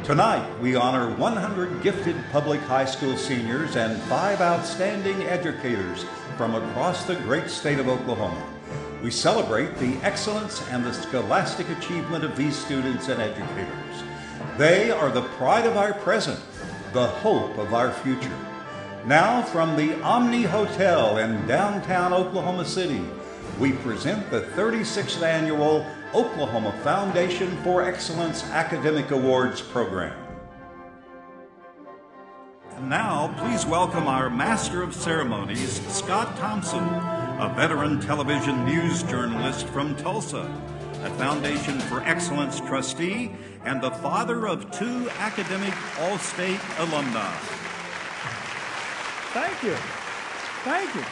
Tonight, we honor 100 gifted public high school seniors and 5 outstanding educators from across the great state of Oklahoma. We celebrate the excellence and the scholastic achievement of these students and educators. They are the pride of our present, the hope of our future. Now, from the Omni Hotel in downtown Oklahoma City, we present the 36th Annual Oklahoma Foundation for Excellence Academic Awards program. And now, please welcome our Master of Ceremonies, Scott Thompson, a veteran television news journalist from Tulsa, a Foundation for Excellence trustee, and the father of 2 academic All-State alumni. Thank you. Thank you.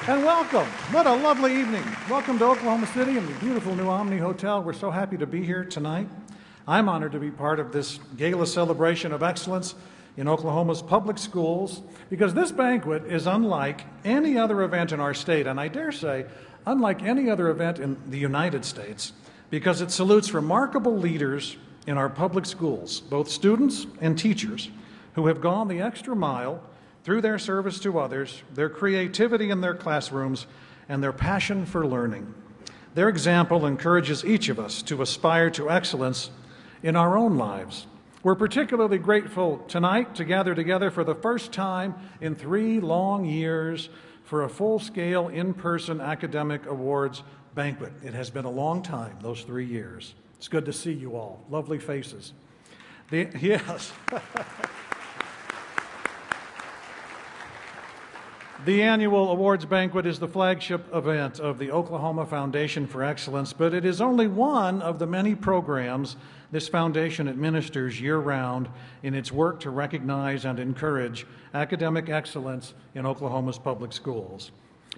And welcome. What a lovely evening. Welcome to Oklahoma City and the beautiful new Omni Hotel. We're so happy to be here tonight. I'm honored to be part of this gala celebration of excellence in Oklahoma's public schools because this banquet is unlike any other event in our state, and I dare say unlike any other event in the United States, because it salutes remarkable leaders in our public schools, both students and teachers, who have gone the extra mile through their service to others, their creativity in their classrooms, and their passion for learning. Their example encourages each of us to aspire to excellence in our own lives. We're particularly grateful tonight to gather together for the first time in 3 long years for a full-scale, in-person academic awards banquet. It has been a long time, those 3 years. It's good to see you all. Lovely faces. Yes. The annual awards banquet is the flagship event of the Oklahoma Foundation for Excellence, but it is only one of the many programs this foundation administers year-round in its work to recognize and encourage academic excellence in Oklahoma's public schools.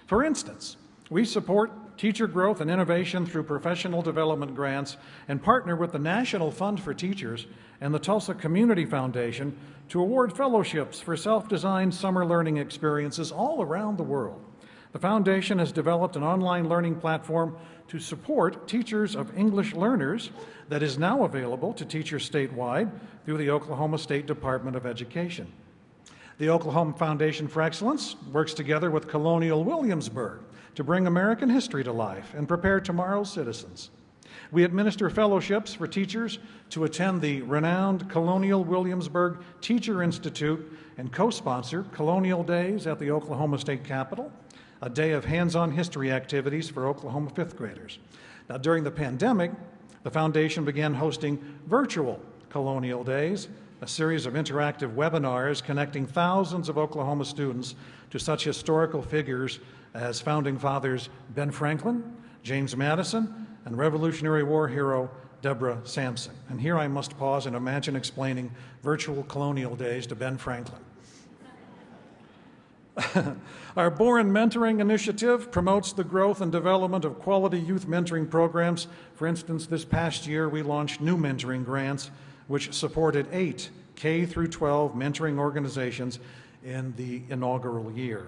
For instance, we support teacher growth and innovation through professional development grants and partner with the National Fund for Teachers and the Tulsa Community Foundation to award fellowships for self-designed summer learning experiences all around the world. The foundation has developed an online learning platform to support teachers of English learners that is now available to teachers statewide through the Oklahoma State Department of Education. The Oklahoma Foundation for Excellence works together with Colonial Williamsburg to bring American history to life and prepare tomorrow's citizens. We administer fellowships for teachers to attend the renowned Colonial Williamsburg Teacher Institute and co-sponsor Colonial Days at the Oklahoma State Capitol, a day of hands-on history activities for Oklahoma 5th graders. Now, during the pandemic, the foundation began hosting virtual Colonial Days, a series of interactive webinars connecting thousands of Oklahoma students to such historical figures as founding fathers Ben Franklin, James Madison, and Revolutionary War hero Deborah Sampson. And here I must pause and imagine explaining virtual Colonial Days to Ben Franklin. Our Boren Mentoring Initiative promotes the growth and development of quality youth mentoring programs. For instance, this past year we launched new mentoring grants, which supported 8 K-12 mentoring organizations in the inaugural year.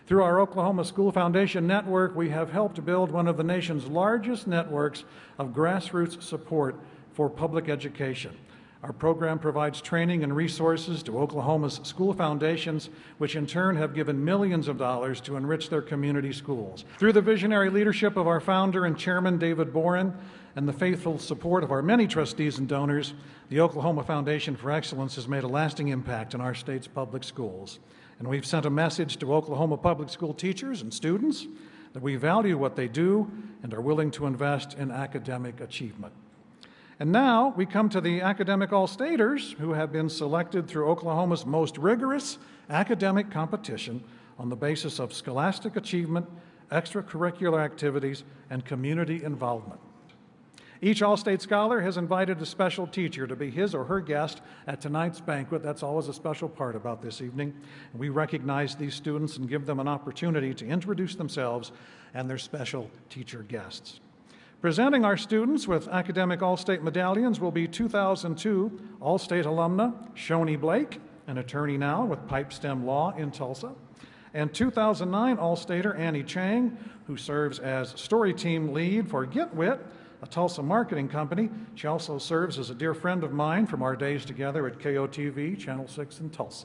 Through our Oklahoma School Foundation Network, we have helped build one of the nation's largest networks of grassroots support for public education. Our program provides training and resources to Oklahoma's school foundations, which in turn have given millions of dollars to enrich their community schools. Through the visionary leadership of our founder and chairman, David Boren, and the faithful support of our many trustees and donors, the Oklahoma Foundation for Excellence has made a lasting impact in our state's public schools. And we've sent a message to Oklahoma public school teachers and students that we value what they do and are willing to invest in academic achievement. And now we come to the academic all-staters who have been selected through Oklahoma's most rigorous academic competition on the basis of scholastic achievement, extracurricular activities, and community involvement. Each All-State Scholar has invited a special teacher to be his or her guest at tonight's banquet. That's always a special part about this evening. We recognize these students and give them an opportunity to introduce themselves and their special teacher guests. Presenting our students with academic All-State medallions will be 2002 All-State alumna Shoni Blake, an attorney now with Pipestem Law in Tulsa, and 2009 All-Stater Annie Chang, who serves as story team lead for Get Wit, a Tulsa marketing company. She also serves as a dear friend of mine from our days together at KOTV, Channel 6 in Tulsa.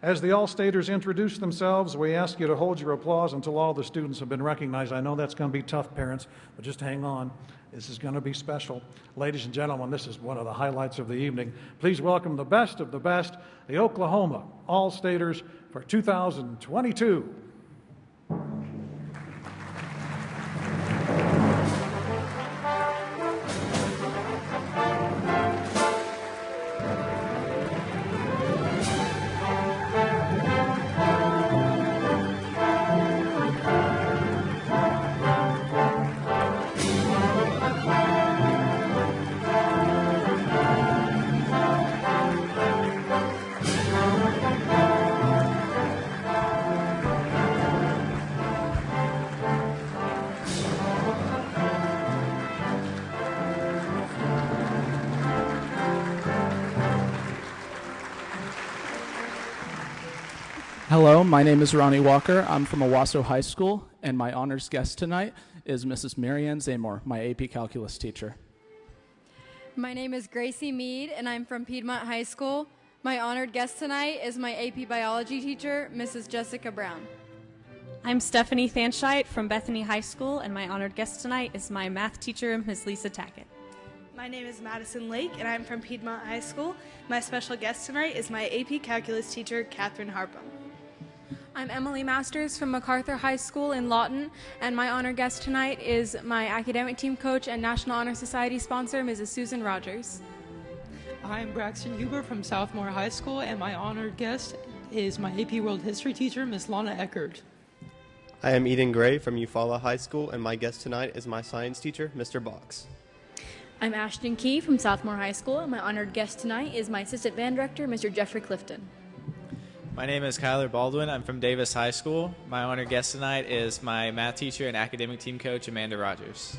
As the All-Staters introduce themselves, we ask you to hold your applause until all the students have been recognized. I know that's going to be tough, parents, but just hang on. This is going to be special. Ladies and gentlemen, this is one of the highlights of the evening. Please welcome the best of the best, the Oklahoma All-Staters for 2022. Hello, my name is Ronnie Walker. I'm from Owasso High School, and my honors guest tonight is Mrs. Marianne Zamor, my AP Calculus teacher. My name is Gracie Mead, and I'm from Piedmont High School. My honored guest tonight is my AP Biology teacher, Mrs. Jessica Brown. I'm Stephanie Thanscheit from Bethany High School, and my honored guest tonight is my math teacher, Ms. Lisa Tackett. My name is Madison Lake, and I'm from Piedmont High School. My special guest tonight is my AP Calculus teacher, Catherine Harpum. I'm Emily Masters from MacArthur High School in Lawton, and my honor guest tonight is my academic team coach and National Honor Society sponsor, Mrs. Susan Rogers. I'm Braxton Huber from Southmore High School, and my honored guest is my AP World History teacher, Miss Lana Eckert. I am Eden Gray from Eufaula High School, and my guest tonight is my science teacher, Mr. Box. I'm Ashton Key from Southmore High School, and my honored guest tonight is my assistant band director, Mr. Jeffrey Clifton. My name is Kyler Baldwin. I'm from Davis High School. My honored guest tonight is my math teacher and academic team coach, Amanda Rogers.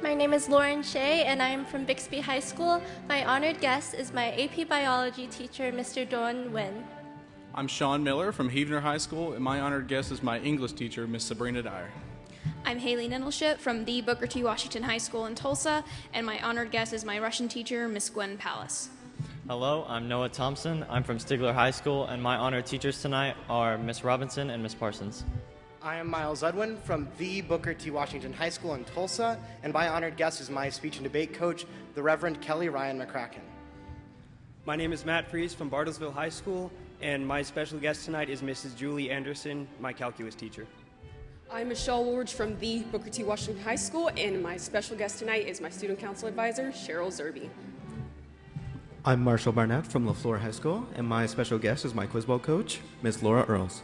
My name is Lauren Shea, and I'm from Bixby High School. My honored guest is my AP Biology teacher, Mr. Don Nguyen. I'm Sean Miller from Heavener High School, and my honored guest is my English teacher, Miss Sabrina Dyer. I'm Haley Nettleship from the Booker T. Washington High School in Tulsa, and my honored guest is my Russian teacher, Miss Gwen Pallas. Hello, I'm Noah Thompson. I'm from Stigler High School, and my honored teachers tonight are Miss Robinson and Miss Parsons. I am Miles Edwin from the Booker T. Washington High School in Tulsa, and my honored guest is my speech and debate coach, the Reverend Kelly Ryan McCracken. My name is Matt Fries from Bartlesville High School, and my special guest tonight is Mrs. Julie Anderson, my calculus teacher. I'm Michelle Woolridge from the Booker T. Washington High School, and my special guest tonight is my student council advisor, Cheryl Zerby. I'm Marshall Barnett from LaFleur High School, and my special guest is my Quizball coach, Miss Laura Earls.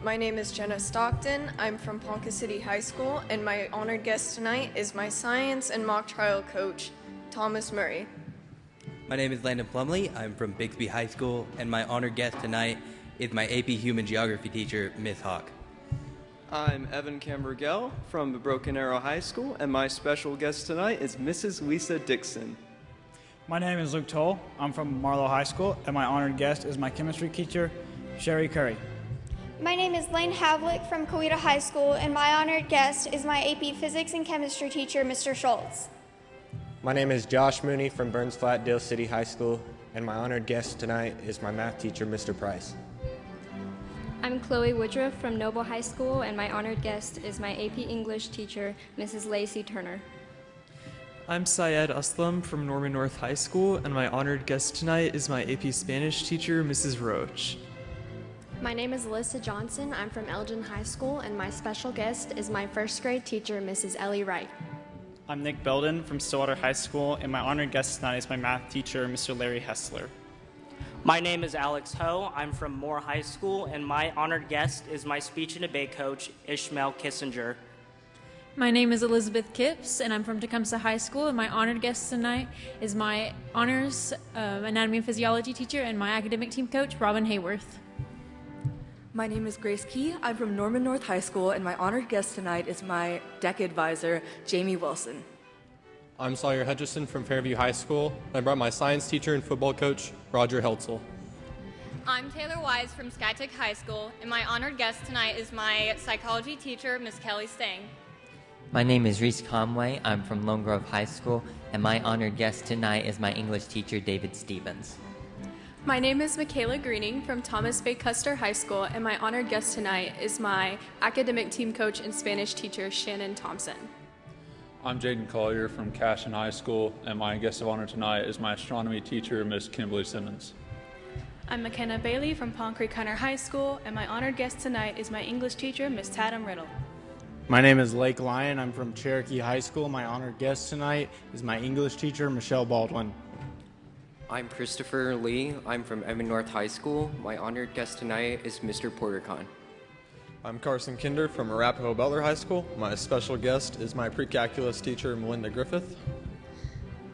My name is Jenna Stockton. I'm from Ponca City High School, and my honored guest tonight is my science and mock trial coach, Thomas Murray. My name is Landon Plumley. I'm from Bixby High School, and my honored guest tonight is my AP Human Geography teacher, Miss Hawk. I'm Evan Cambergell from Broken Arrow High School, and my special guest tonight is Mrs. Lisa Dixon. My name is Luke Toll. I'm from Marlowe High School, and my honored guest is my chemistry teacher, Sherry Curry. My name is Lane Havlick from Coweta High School, and my honored guest is my AP Physics and Chemistry teacher, Mr. Schultz. My name is Josh Mooney from Burns Flat Dale City High School, and my honored guest tonight is my math teacher, Mr. Price. I'm Chloe Woodruff from Noble High School, and my honored guest is my AP English teacher, Mrs. Lacey Turner. I'm Syed Aslam from Norman North High School, and my honored guest tonight is my AP Spanish teacher, Mrs. Roach. My name is Alyssa Johnson. I'm from Elgin High School, and my special guest is my first grade teacher, Mrs. Ellie Wright. I'm Nick Belden from Stillwater High School, and my honored guest tonight is my math teacher, Mr. Larry Hessler. My name is Alex Ho. I'm from Moore High School, and my honored guest is my speech and debate coach, Ishmael Kissinger. My name is Elizabeth Kipps, and I'm from Tecumseh High School, and my honored guest tonight is my honors anatomy and physiology teacher and my academic team coach, Robin Hayworth. My name is Grace Key. I'm from Norman North High School, and my honored guest tonight is my DEC advisor, Jamie Wilson. I'm Sawyer Hutchison from Fairview High School. I brought my science teacher and football coach, Roger Heltzel. I'm Taylor Wise from Skytech High School, and my honored guest tonight is my psychology teacher, Miss Kelly Stang. My name is Reese Conway. I'm from Lone Grove High School, and my honored guest tonight is my English teacher, David Stevens. My name is Michaela Greening from Thomas Bay Custer High School, and my honored guest tonight is my academic team coach and Spanish teacher, Shannon Thompson. I'm Jaden Collier from Cashin High School, and my guest of honor tonight is my astronomy teacher, Miss Kimberly Simmons. I'm McKenna Bailey from Palm Creek Hunter High School, and my honored guest tonight is my English teacher, Miss Tatum Riddle. My name is Lake Lyon. I'm from Cherokee High School. My honored guest tonight is my English teacher, Michelle Baldwin. I'm Christopher Lee. I'm from Evan North High School. My honored guest tonight is Mr. Portercon. I'm Carson Kinder from Arapahoe Butler High School. My special guest is my pre-calculus teacher, Melinda Griffith.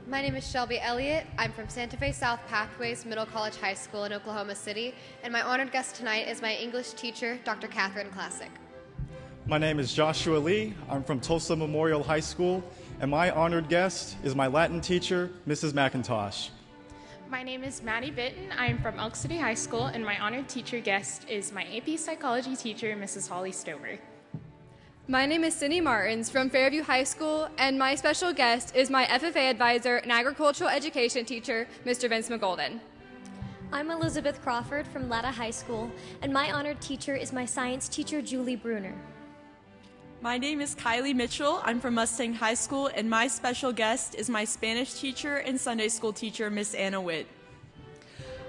My name is Shelby Elliott. I'm from Santa Fe South Pathways Middle College High School in Oklahoma City, and my honored guest tonight is my English teacher, Dr. Catherine Classic. My name is Joshua Lee. I'm from Tulsa Memorial High School, and my honored guest is my Latin teacher, Mrs. McIntosh. My name is Maddie Bitton. I am from Elk City High School, and my honored teacher guest is my AP Psychology teacher, Mrs. Holly Stover. My name is Cindy Martins from Fairview High School, and my special guest is my FFA advisor and agricultural education teacher, Mr. Vince McGolden. I'm Elizabeth Crawford from Latta High School, and my honored teacher is my science teacher, Julie Bruner. My name is Kylie Mitchell. I'm from Mustang High School, and my special guest is my Spanish teacher and Sunday school teacher, Miss Anna Witt.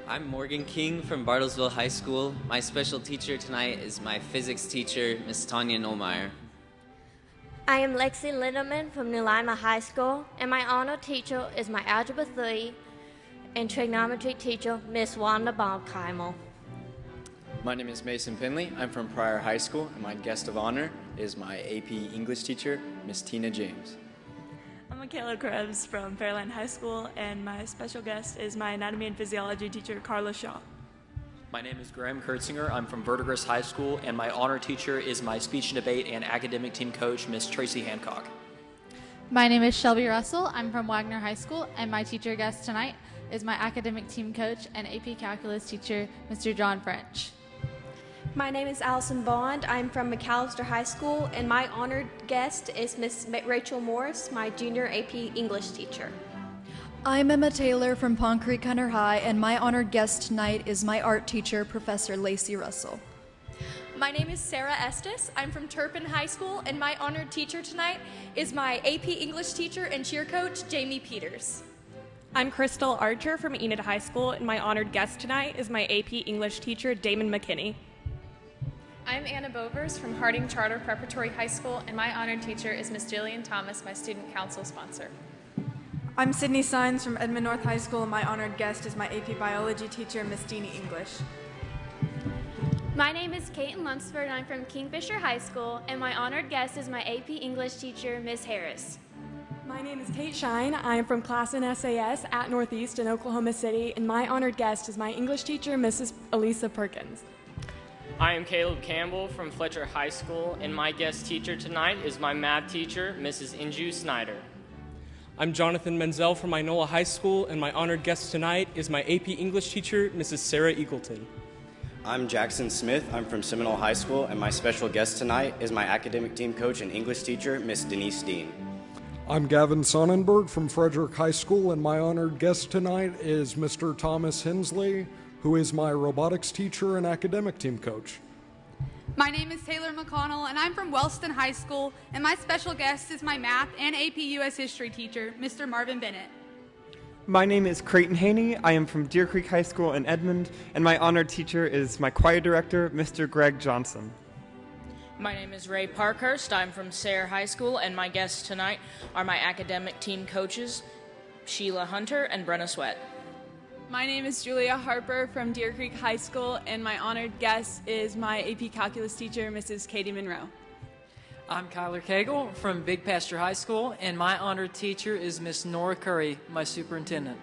I'm Morgan King from Bartlesville High School. My special teacher tonight is my physics teacher, Miss Tanya Nolmeyer. I am Lexi Lindeman from New Lima High School, and my honored teacher is my Algebra 3 and Trigonometry teacher, Miss Wanda Baumkeimel. My name is Mason Finley. I'm from Pryor High School, and my guest of honor is my AP English teacher, Miss Tina James. I'm Michaela Krebs from Fairland High School, and my special guest is my anatomy and physiology teacher, Carla Shaw. My name is Graham Kurtzinger. I'm from Verdigris High School, and my honor teacher is my speech and debate and academic team coach, Miss Tracy Hancock. My name is Shelby Russell. I'm from Wagner High School, and my teacher guest tonight is my academic team coach and AP calculus teacher, Mr. John French. My name is Allison Bond. I'm from McAllister High School, and my honored guest is Miss Rachel Morris, my junior AP English teacher. I'm Emma Taylor from Pond Creek Hunter High, and my honored guest tonight is my art teacher, Professor Lacey Russell. My name is Sarah Estes. I'm from Turpin High School, and my honored teacher tonight is my AP English teacher and cheer coach, Jamie Peters. I'm Crystal Archer from Enid High School, and my honored guest tonight is my AP English teacher, Damon McKinney. I'm Anna Bovers from Harding Charter Preparatory High School, and my honored teacher is Miss Jillian Thomas, my student council sponsor. I'm Sydney Sines from Edmond North High School, and my honored guest is my AP Biology teacher, Miss Deanie English. My name is Kate Lunsford, and I'm from Kingfisher High School, and my honored guest is my AP English teacher, Miss Harris. My name is Kate Shine. I am from class in SAS at Northeast in Oklahoma City, and my honored guest is my English teacher, Mrs. Elisa Perkins. I am Caleb Campbell from Fletcher High School, and my guest teacher tonight is my math teacher, Mrs. Inju Snyder. I'm Jonathan Menzel from Inola High School, and my honored guest tonight is my AP English teacher, Mrs. Sarah Eagleton. I'm Jackson Smith. I'm from Seminole High School, and my special guest tonight is my academic team coach and English teacher, Miss Denise Dean. I'm Gavin Sonnenberg from Frederick High School, and my honored guest tonight is Mr. Thomas Hensley, who is my robotics teacher and academic team coach. My name is Taylor McConnell, and I'm from Wellston High School, and my special guest is my math and AP US history teacher, Mr. Marvin Bennett. My name is Creighton Haney. I am from Deer Creek High School in Edmond, and my honored teacher is my choir director, Mr. Greg Johnson. My name is Ray Parkhurst. I'm from Sayre High School, and my guests tonight are my academic team coaches, Sheila Hunter and Brenna Sweat. My name is Julia Harper from Deer Creek High School, and my honored guest is my AP Calculus teacher, Mrs. Katie Monroe. I'm Kyler Cagle from Big Pasture High School, and my honored teacher is Miss Nora Curry, my superintendent.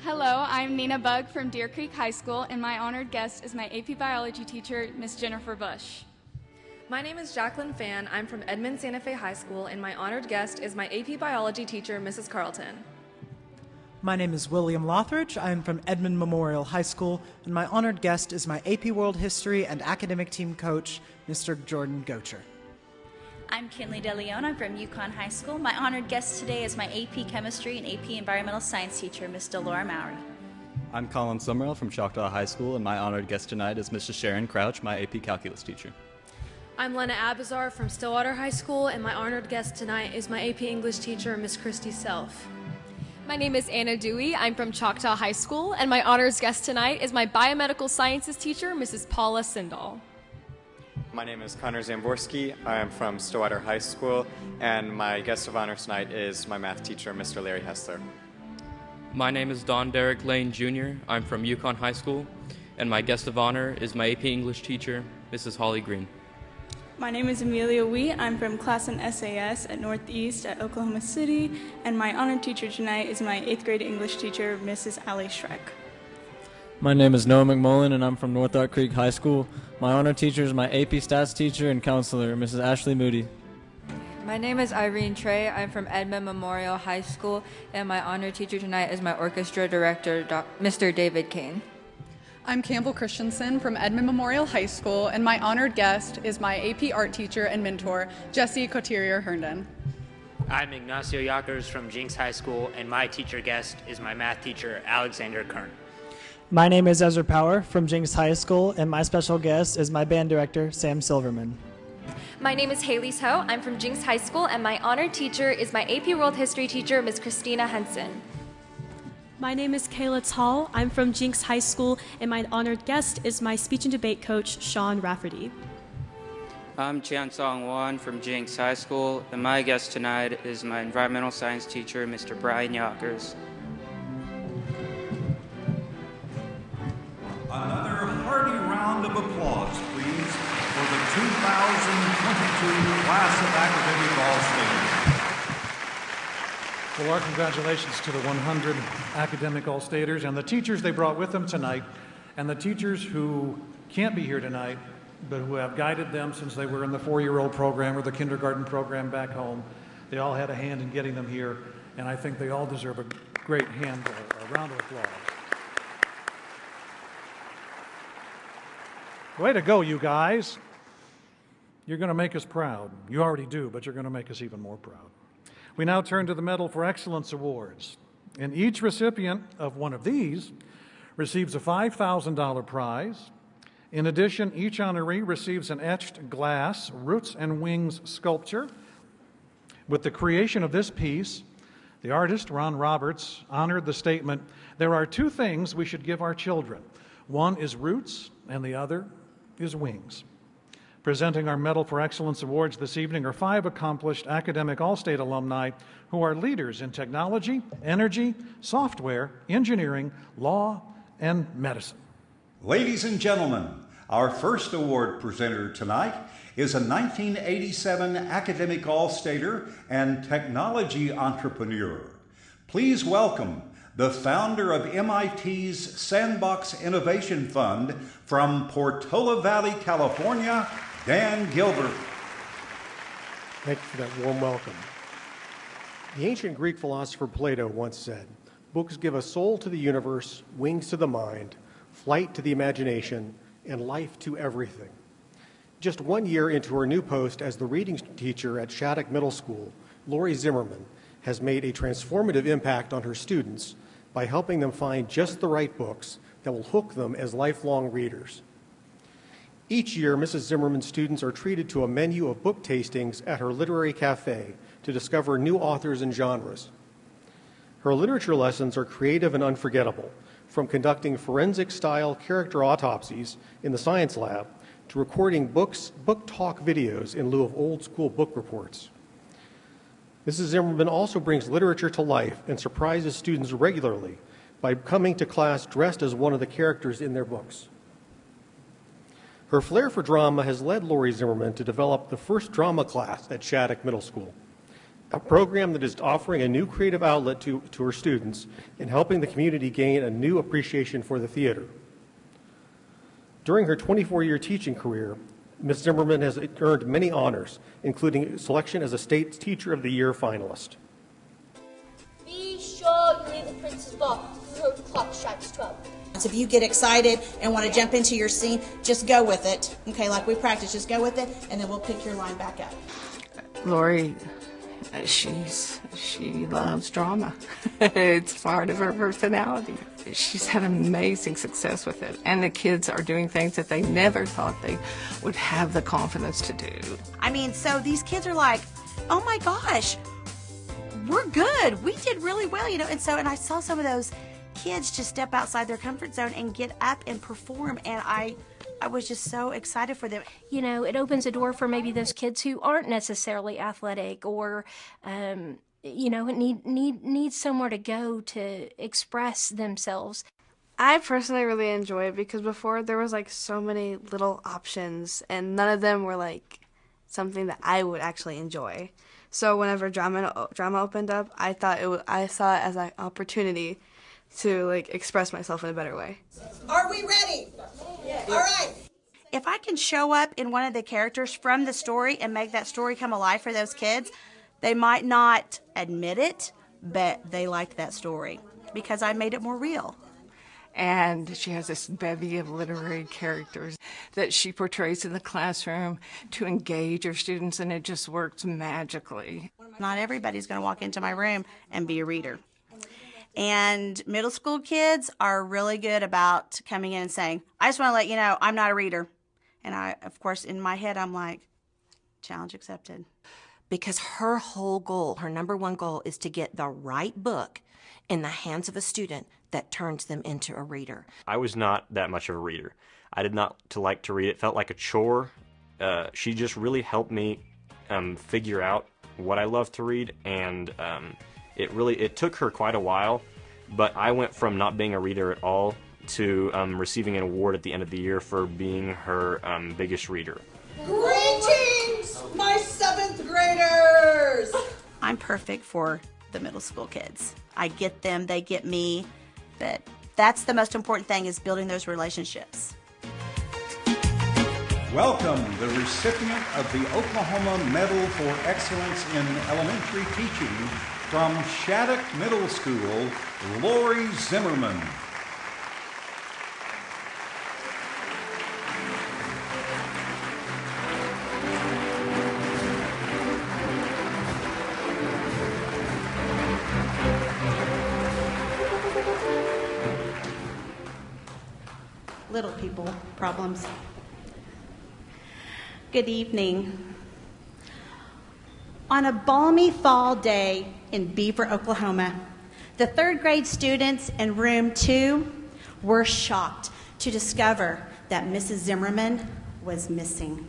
Hello, I'm Nina Bugg from Deer Creek High School, and my honored guest is my AP Biology teacher, Miss Jennifer Bush. My name is Jacqueline Fan. I'm from Edmond Santa Fe High School, and my honored guest is my AP Biology teacher, Mrs. Carlton. My name is William Lothridge. I am from Edmond Memorial High School, and my honored guest is my AP World History and academic team coach, Mr. Jordan Gocher. I'm Kinley DeLeon. I'm from Yukon High School. My honored guest today is my AP Chemistry and AP Environmental Science teacher, Ms. Delora Mowry. I'm Colin Summerall from Choctaw High School, and my honored guest tonight is Mrs. Sharon Crouch, my AP Calculus teacher. I'm Lena Abazar from Stillwater High School, and my honored guest tonight is my AP English teacher, Miss Christy Self. My name is Anna Dewey. I'm from Choctaw High School, and my honors guest tonight is my Biomedical Sciences teacher, Mrs. Paula Sindall. My name is Connor Zamborski. I am from Stillwater High School, and my guest of honor tonight is my math teacher, Mr. Larry Hessler. My name is Don Derek Lane Jr. I'm from Yukon High School, and my guest of honor is my AP English teacher, Mrs. Holly Green. My name is Amelia Wee. I'm from class in SAS at Northeast at Oklahoma City, and my honored teacher tonight is my 8th grade English teacher, Mrs. Allie Schreck. My name is Noah McMullen, and I'm from North Oak Creek High School. My honored teacher is my AP Stats teacher and counselor, Mrs. Ashley Moody. My name is Irene Trey. I'm from Edmond Memorial High School, and my honor teacher tonight is my orchestra director, Mr. David Kane. I'm Campbell Christensen from Edmond Memorial High School, and my honored guest is my AP art teacher and mentor, Jesse Coterier Herndon. I'm Ignacio Yakers from Jinx High School, and my teacher guest is my math teacher, Alexander Kern. My name is Ezra Power from Jinx High School, and my special guest is my band director, Sam Silverman. My name is Haley Ho. I'm from Jinx High School, and my honored teacher is my AP World History teacher, Ms. Christina Henson. My name is Kayla Tall. I'm from Jinx High School, and my honored guest is my speech and debate coach, Sean Rafferty. I'm Chan Song Wan from Jinx High School, and my guest tonight is my environmental science teacher, Mr. Brian Yockers. Another hearty round of applause, please, for the 2022 class of academic All-Staters. Well, our congratulations to the 100 academic All-Staters and the teachers they brought with them tonight, and the teachers who can't be here tonight, but who have guided them since they were in the 4-year-old program or the kindergarten program back home. They all had a hand in getting them here, and I think they all deserve a great a round of applause. Way to go, you guys. You're going to make us proud. You already do, but you're going to make us even more proud. We now turn to the Medal for Excellence Awards. And each recipient of one of these receives a $5,000 prize. In addition, each honoree receives an etched glass Roots and Wings sculpture. With the creation of this piece, the artist, Ron Roberts, honored the statement, "There are two things we should give our children. One is roots, and the other is wings." Presenting our Medal for Excellence Awards this evening are 5 accomplished academic All-State alumni who are leaders in technology, energy, software, engineering, law, and medicine. Ladies and gentlemen, our first award presenter tonight is a 1987 academic All-Stater and technology entrepreneur. Please welcome the founder of MIT's Sandbox Innovation Fund from Portola Valley, California, Dan Gilbert. Thank you for that warm welcome. The ancient Greek philosopher Plato once said, "Books give a soul to the universe, wings to the mind, flight to the imagination, and life to everything." Just 1 year into her new post as the reading teacher at Shattuck Middle School, Lori Zimmerman has made a transformative impact on her students by helping them find just the right books that will hook them as lifelong readers. Each year, Mrs. Zimmerman's students are treated to a menu of book tastings at her literary cafe to discover new authors and genres. Her literature lessons are creative and unforgettable, from conducting forensic-style character autopsies in the science lab to recording book talk videos in lieu of old-school book reports. Mrs. Zimmerman also brings literature to life and surprises students regularly by coming to class dressed as one of the characters in their books. Her flair for drama has led Lori Zimmerman to develop the first drama class at Shattuck Middle School, a program that is offering a new creative outlet to her students and helping the community gain a new appreciation for the theater. During her 24-year teaching career, Ms. Zimmerman has earned many honors, including selection as a State Teacher of the Year finalist. Be sure you leave the Prince's Ball before the clock strikes 12. If you get excited and want to jump into your scene, just go with it. Okay, like we practiced, just go with it, and then we'll pick your line back up. Lori, she loves drama. It's part of her personality. She's had amazing success with it, and the kids are doing things that they never thought they would have the confidence to do. I mean, so these kids are like, oh my gosh, we're good. We did really well, you know. And I saw some of those kids just step outside their comfort zone and get up and perform, and I was just so excited for them. You know, it opens a door for maybe those kids who aren't necessarily athletic or, you know, need somewhere to go to express themselves. I personally really enjoy it because before there was like so many little options and none of them were like something that I would actually enjoy. So whenever drama opened up, I saw it as an opportunity to like express myself in a better way. Are we ready? Yes. All right. If I can show up in one of the characters from the story and make that story come alive for those kids, they might not admit it, but they liked that story because I made it more real. And she has this bevy of literary characters that she portrays in the classroom to engage her students, and it just works magically. Not everybody's going to walk into my room and be a reader. And middle school kids are really good about coming in and saying, I just want to let you know I'm not a reader. And I, of course, in my head, I'm like, challenge accepted. Because her whole goal, her number one goal, is to get the right book in the hands of a student that turns them into a reader. I was not that much of a reader. I did not like to read. It felt like a chore. She just really helped me figure out what I love to read, and it took her quite a while, but I went from not being a reader at all to receiving an award at the end of the year for being her biggest reader. Greetings, my 7th graders! I'm perfect for the middle school kids. I get them, they get me, but that's the most important thing, is building those relationships. Welcome the recipient of the Oklahoma Medal for Excellence in Elementary Teaching from Shattuck Middle School, Lori Zimmerman. Little people problems. Good evening. On a balmy fall day in Beaver, Oklahoma, the 3rd grade students in room 2 were shocked to discover that Mrs. Zimmerman was missing.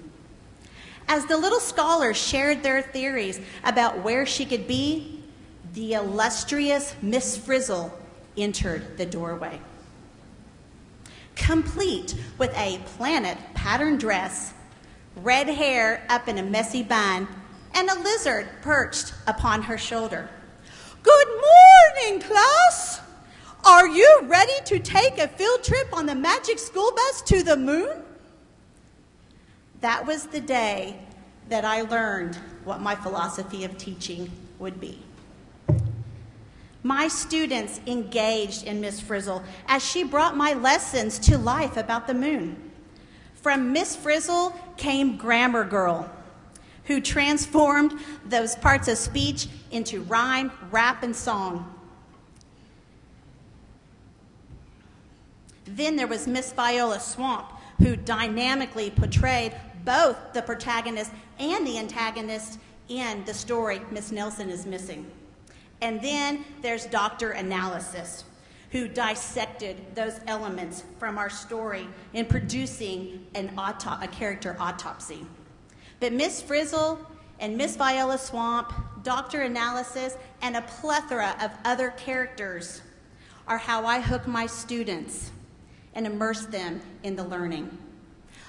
As the little scholars shared their theories about where she could be, the illustrious Miss Frizzle entered the doorway. Complete with a planet pattern dress, red hair up in a messy bun, and a lizard perched upon her shoulder. Good morning, class! Are you ready to take a field trip on the magic school bus to the moon? That was the day that I learned what my philosophy of teaching would be. My students engaged in Miss Frizzle as she brought my lessons to life about the moon. From Miss Frizzle came Grammar Girl, who transformed those parts of speech into rhyme, rap, and song. Then there was Miss Viola Swamp, who dynamically portrayed both the protagonist and the antagonist in the story Miss Nelson is Missing. And then there's Dr. Analysis, who dissected those elements from our story in producing a character autopsy. But Miss Frizzle and Miss Viola Swamp, Dr. Analysis, and a plethora of other characters are how I hook my students and immerse them in the learning.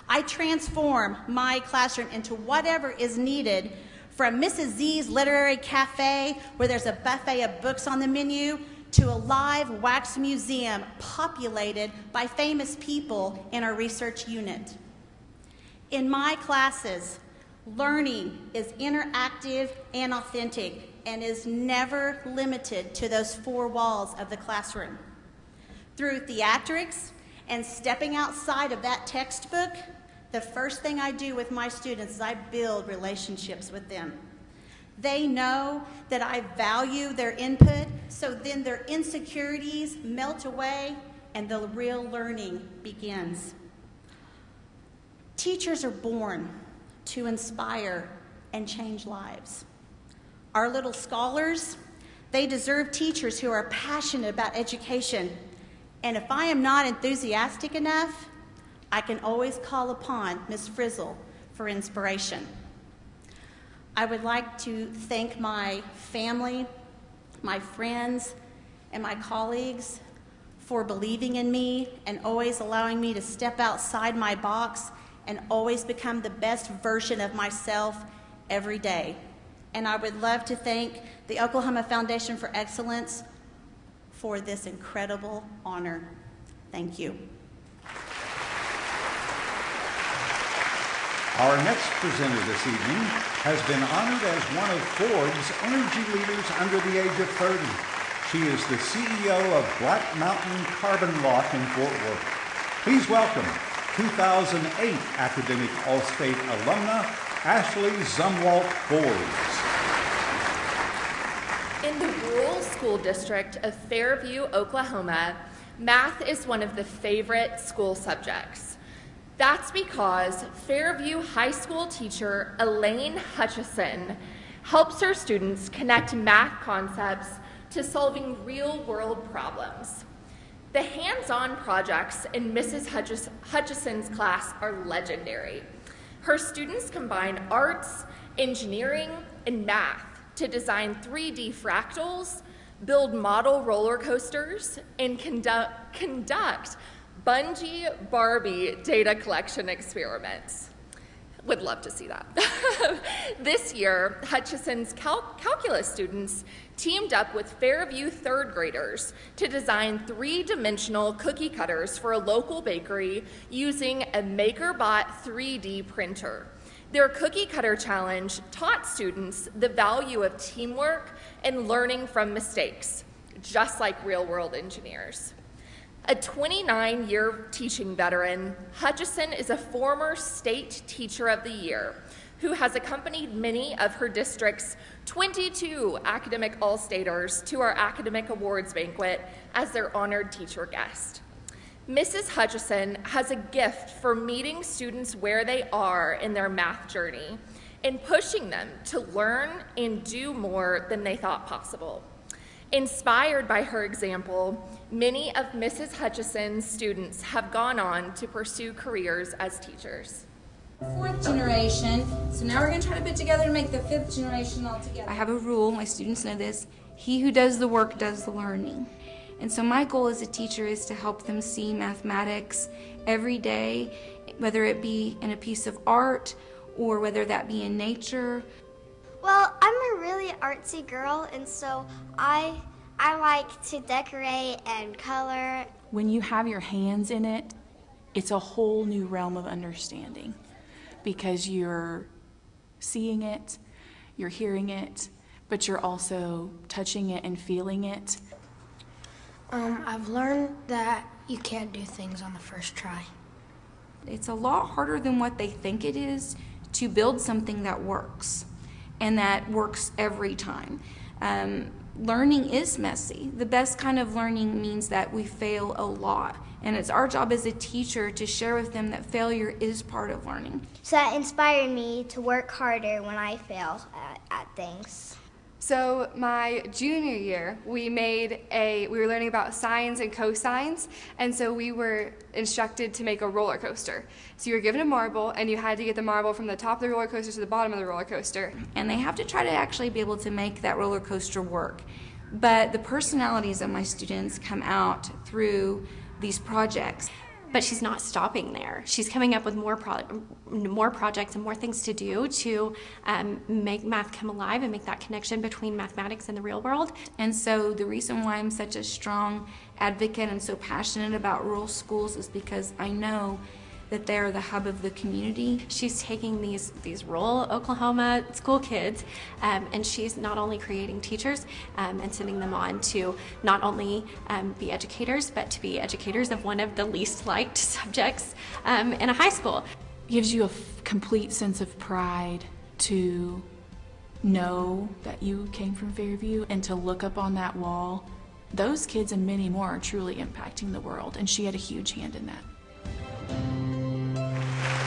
I transform my classroom into whatever is needed, from Mrs. Z's Literary Cafe, where there's a buffet of books on the menu, to a live wax museum populated by famous people in our research unit. In my classes, learning is interactive and authentic and is never limited to those 4 walls of the classroom. Through theatrics and stepping outside of that textbook, the first thing I do with my students is I build relationships with them. They know that I value their input, so then their insecurities melt away and the real learning begins. Teachers are born to inspire and change lives. Our little scholars, they deserve teachers who are passionate about education. And if I am not enthusiastic enough, I can always call upon Ms. Frizzle for inspiration. I would like to thank my family, my friends, and my colleagues for believing in me and always allowing me to step outside my box and always become the best version of myself every day. And I would love to thank the Oklahoma Foundation for Excellence for this incredible honor. Thank you. Our next presenter this evening has been honored as one of Forbes Energy Leaders under the age of 30. She is the CEO of Black Mountain Carbon Lock in Fort Worth. Please welcome 2008 Academic All-State alumna, Ashley Zumwalt Forbes. In the rural school district of Fairview, Oklahoma, math is one of the favorite school subjects. That's because Fairview High School teacher Elaine Hutchison helps her students connect math concepts to solving real-world problems. The hands-on projects in Mrs. Hutchison's class are legendary. Her students combine arts, engineering, and math to design 3D fractals, build model roller coasters, and conduct Bungee Barbie data collection experiments. Would love to see that. This year, Hutchison's calculus students teamed up with Fairview third graders to design 3-dimensional cookie cutters for a local bakery using a MakerBot 3D printer. Their cookie cutter challenge taught students the value of teamwork and learning from mistakes, just like real-world engineers. A 29-year teaching veteran, Hutchison is a former state teacher of the year who has accompanied many of her district's 22 academic all-staters to our academic awards banquet as their honored teacher guest. Mrs. Hutchison has a gift for meeting students where they are in their math journey and pushing them to learn and do more than they thought possible. Inspired by her example, many of Mrs. Hutchison's students have gone on to pursue careers as teachers. Fourth generation, so now we're going to try to put together to make the fifth generation all together. I have a rule, my students know this: he who does the work does the learning. And so my goal as a teacher is to help them see mathematics every day, whether it be in a piece of art or whether that be in nature. Well, I'm a really artsy girl, and so I like to decorate and color. When you have your hands in it, it's a whole new realm of understanding because you're seeing it, you're hearing it, but you're also touching it and feeling it. I've learned that you can't do things on the first try. It's a lot harder than what they think it is to build something that works, and that works every time. Learning is messy. The best kind of learning means that we fail a lot, and it's our job as a teacher to share with them that failure is part of learning. So that inspired me to work harder when I fail at things. So my junior year, we were learning about sines and cosines, and so we were instructed to make a roller coaster. So you were given a marble, and you had to get the marble from the top of the roller coaster to the bottom of the roller coaster. And they have to try to actually be able to make that roller coaster work. But the personalities of my students come out through these projects. But she's not stopping there. She's coming up with more projects and more things to do to make math come alive and make that connection between mathematics and the real world. And so the reason why I'm such a strong advocate and so passionate about rural schools is because I know that they're the hub of the community. She's taking these rural Oklahoma school kids and she's not only creating teachers and sending them on to not only be educators, but to be educators of one of the least liked subjects in a high school. Gives you a complete sense of pride to know that you came from Fairview and to look up on that wall, those kids and many more are truly impacting the world, and she had a huge hand in that.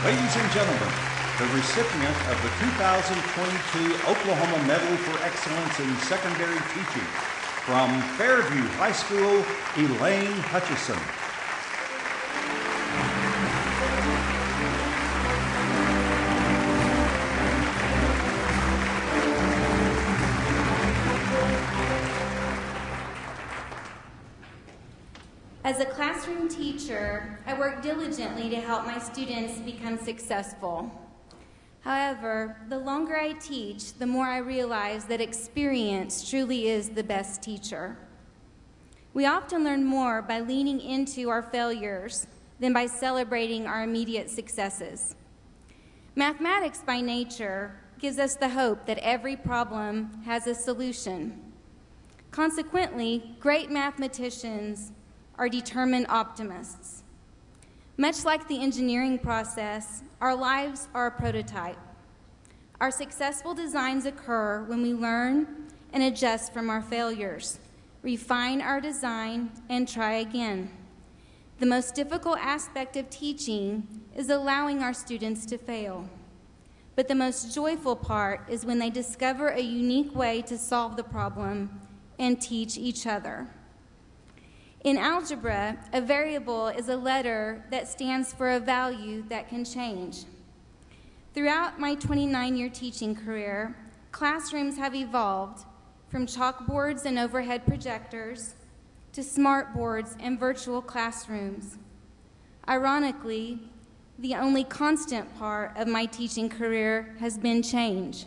Ladies and gentlemen, the recipient of the 2022 Oklahoma Medal for Excellence in Secondary Teaching from Fairview High School, Elaine Hutchison. As a classroom teacher, I work diligently to help my students become successful. However, the longer I teach, the more I realize that experience truly is the best teacher. We often learn more by leaning into our failures than by celebrating our immediate successes. Mathematics by nature gives us the hope that every problem has a solution. Consequently, great mathematicians are determined optimists. Much like the engineering process, our lives are a prototype. Our successful designs occur when we learn and adjust from our failures, refine our design, and try again. The most difficult aspect of teaching is allowing our students to fail. But the most joyful part is when they discover a unique way to solve the problem and teach each other. In algebra, a variable is a letter that stands for a value that can change. Throughout my 29-year teaching career, classrooms have evolved from chalkboards and overhead projectors to smart boards and virtual classrooms. Ironically, the only constant part of my teaching career has been change.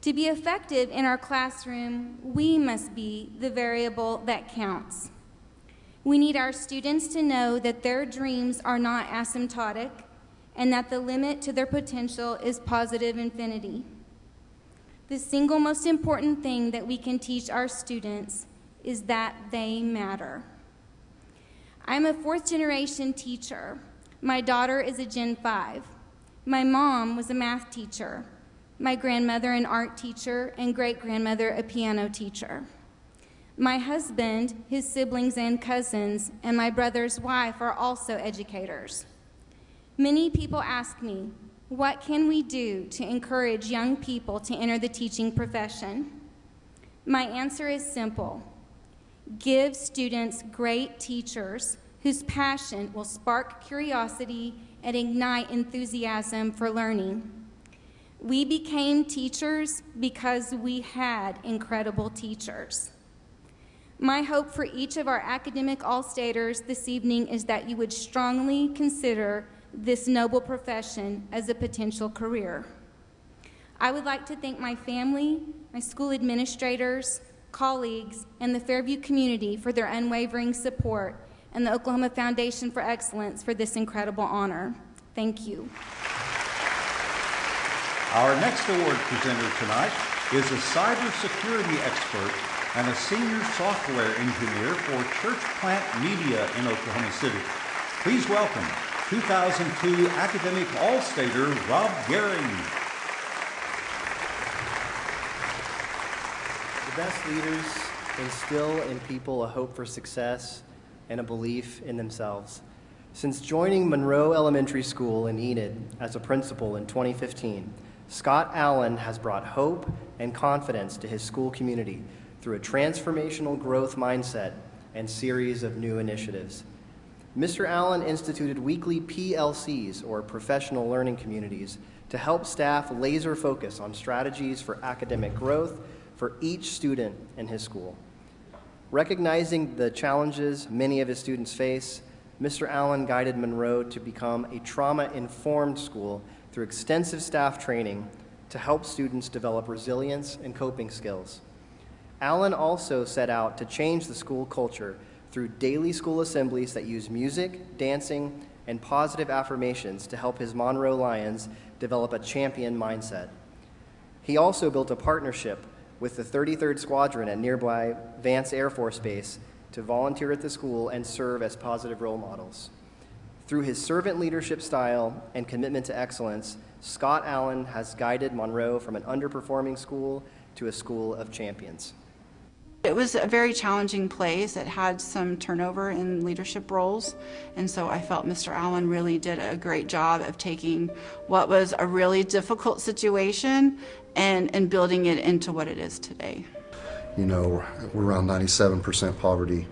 To be effective in our classroom, we must be the variable that counts. We need our students to know that their dreams are not asymptotic and that the limit to their potential is positive infinity. The single most important thing that we can teach our students is that they matter. I'm a fourth-generation teacher. My daughter is a Gen 5. My mom was a math teacher. My grandmother an art teacher, and great-grandmother a piano teacher. My husband, his siblings and cousins, and my brother's wife are also educators. Many people ask me, what can we do to encourage young people to enter the teaching profession? My answer is simple. Give students great teachers whose passion will spark curiosity and ignite enthusiasm for learning. We became teachers because we had incredible teachers. My hope for each of our academic all-staters this evening is that you would strongly consider this noble profession as a potential career. I would like to thank my family, my school administrators, colleagues, and the Fairview community for their unwavering support, and the Oklahoma Foundation for Excellence for this incredible honor. Thank you. Our next award presenter tonight is a cybersecurity expert and a senior software engineer for Church Plant Media in Oklahoma City. Please welcome 2002 Academic All-Stater Rob Gehring. The best leaders instill in people a hope for success and a belief in themselves. Since joining Monroe Elementary School in Enid as a principal in 2015, Scott Allen has brought hope and confidence to his school community through a transformational growth mindset and series of new initiatives. Mr. Allen instituted weekly PLCs, or professional learning communities, to help staff laser focus on strategies for academic growth for each student in his school. Recognizing the challenges many of his students face, Mr. Allen guided Monroe to become a trauma-informed school through extensive staff training to help students develop resilience and coping skills. Allen also set out to change the school culture through daily school assemblies that use music, dancing, and positive affirmations to help his Monroe Lions develop a champion mindset. He also built a partnership with the 33rd Squadron at nearby Vance Air Force Base to volunteer at the school and serve as positive role models. Through his servant leadership style and commitment to excellence, Scott Allen has guided Monroe from an underperforming school to a school of champions. It was a very challenging place. It had some turnover in leadership roles, and so I felt Mr. Allen really did a great job of taking what was a really difficult situation and building it into what it is today. You know, we're around 97% poverty,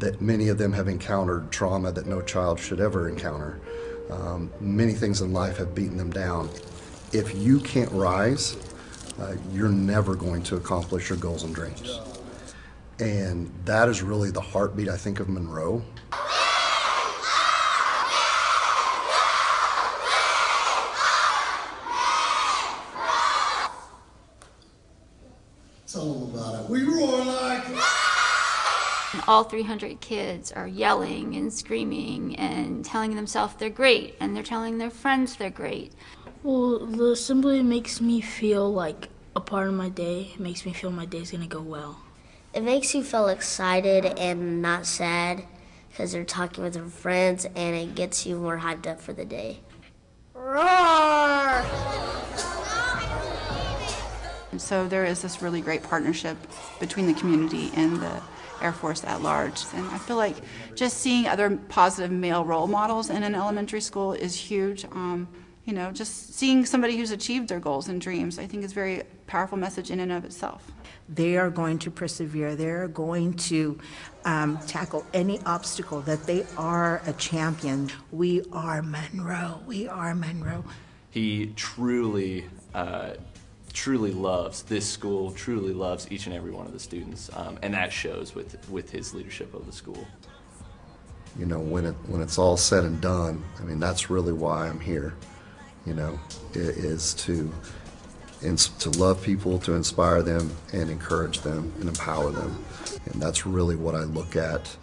that many of them have encountered trauma that no child should ever encounter. Many things in life have beaten them down. If you can't rise, you're never going to accomplish your goals and dreams. And that is really the heartbeat, I think, of Monroe. Tell them about it. We roar like... All 300 kids are yelling and screaming and telling themselves they're great, and they're telling their friends they're great. Well, the assembly makes me feel like a part of my day. It makes me feel my day's gonna go well. It makes you feel excited and not sad because they're talking with their friends, and it gets you more hyped up for the day. Roar! And so there is this really great partnership between the community and the Air Force at large. And I feel like just seeing other positive male role models in an elementary school is huge. You know, just seeing somebody who's achieved their goals and dreams, I think is a very powerful message in and of itself. They are going to persevere. They're going to tackle any obstacle, that they are a champion. We are Monroe. We are Monroe. He truly loves this school, truly loves each and every one of the students, and that shows with his leadership of the school. You know, when it's all said and done, I mean, that's really why I'm here. You know, it is to love people, to inspire them and encourage them and empower them. And that's really what I look at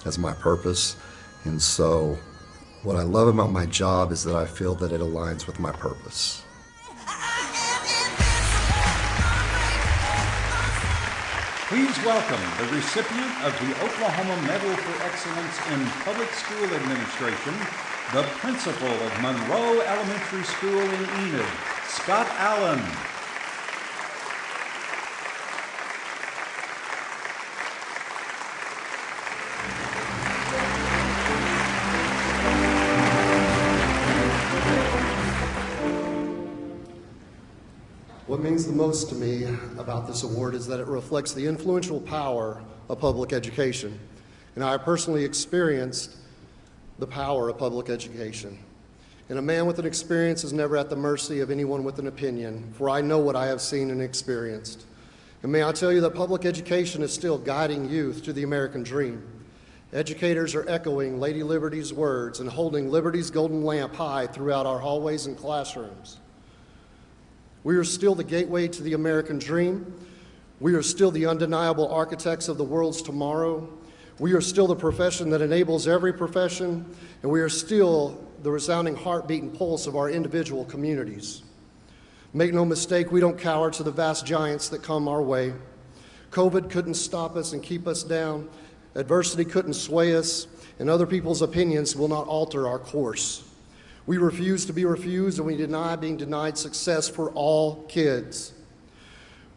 as my purpose. And so what I love about my job is that I feel that it aligns with my purpose. Please welcome the recipient of the Oklahoma Medal for Excellence in Public School Administration, the principal of Monroe Elementary School in Enid, Scott Allen. What means the most to me about this award is that it reflects the influential power of public education. And I personally experienced the power of public education. And a man with an experience is never at the mercy of anyone with an opinion, for I know what I have seen and experienced. And may I tell you that public education is still guiding youth to the American dream. Educators are echoing Lady Liberty's words and holding Liberty's golden lamp high throughout our hallways and classrooms. We are still the gateway to the American dream. We are still the undeniable architects of the world's tomorrow. We are still the profession that enables every profession, and we are still the resounding heartbeat and pulse of our individual communities. Make no mistake, we don't cower to the vast giants that come our way. COVID couldn't stop us and keep us down. Adversity couldn't sway us, and other people's opinions will not alter our course. We refuse to be refused, and we deny being denied success for all kids.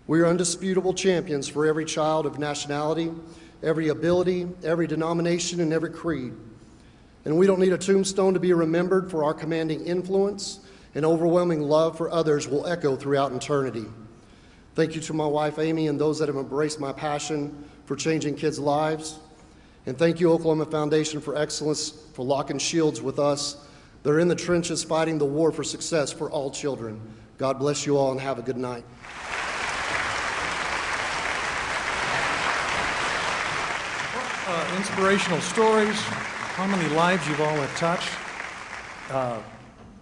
We are undisputable champions for every child of nationality, every ability, every denomination, and every creed. And we don't need a tombstone to be remembered, for our commanding influence and overwhelming love for others will echo throughout eternity. Thank you to my wife, Amy, and those that have embraced my passion for changing kids' lives. And thank you, Oklahoma Foundation for Excellence, for locking shields with us. They're in the trenches fighting the war for success for all children. God bless you all and have a good night. Inspirational stories, how many lives you've all have touched.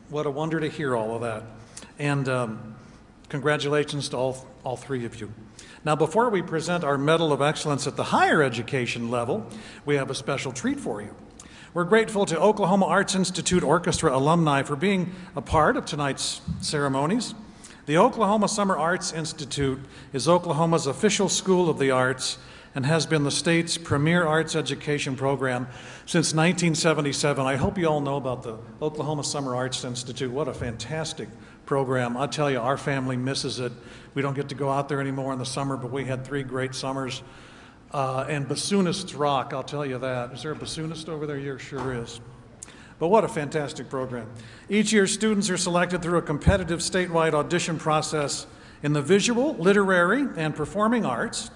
What a wonder to hear all of that. And congratulations to all three of you. Now, before we present our Medal of Excellence at the higher education level, we have a special treat for you. We're grateful to Oklahoma Arts Institute Orchestra alumni for being a part of tonight's ceremonies. The Oklahoma Summer Arts Institute is Oklahoma's official school of the arts, and has been the state's premier arts education program since 1977. I hope you all know about the Oklahoma Summer Arts Institute. What a fantastic program. I tell you, our family misses it. We don't get to go out there anymore in the summer, but we had 3 great summers. And bassoonists rock, I'll tell you that. Is there a bassoonist over there? Here sure is. But what a fantastic program. Each year, students are selected through a competitive statewide audition process in the visual, literary, and performing arts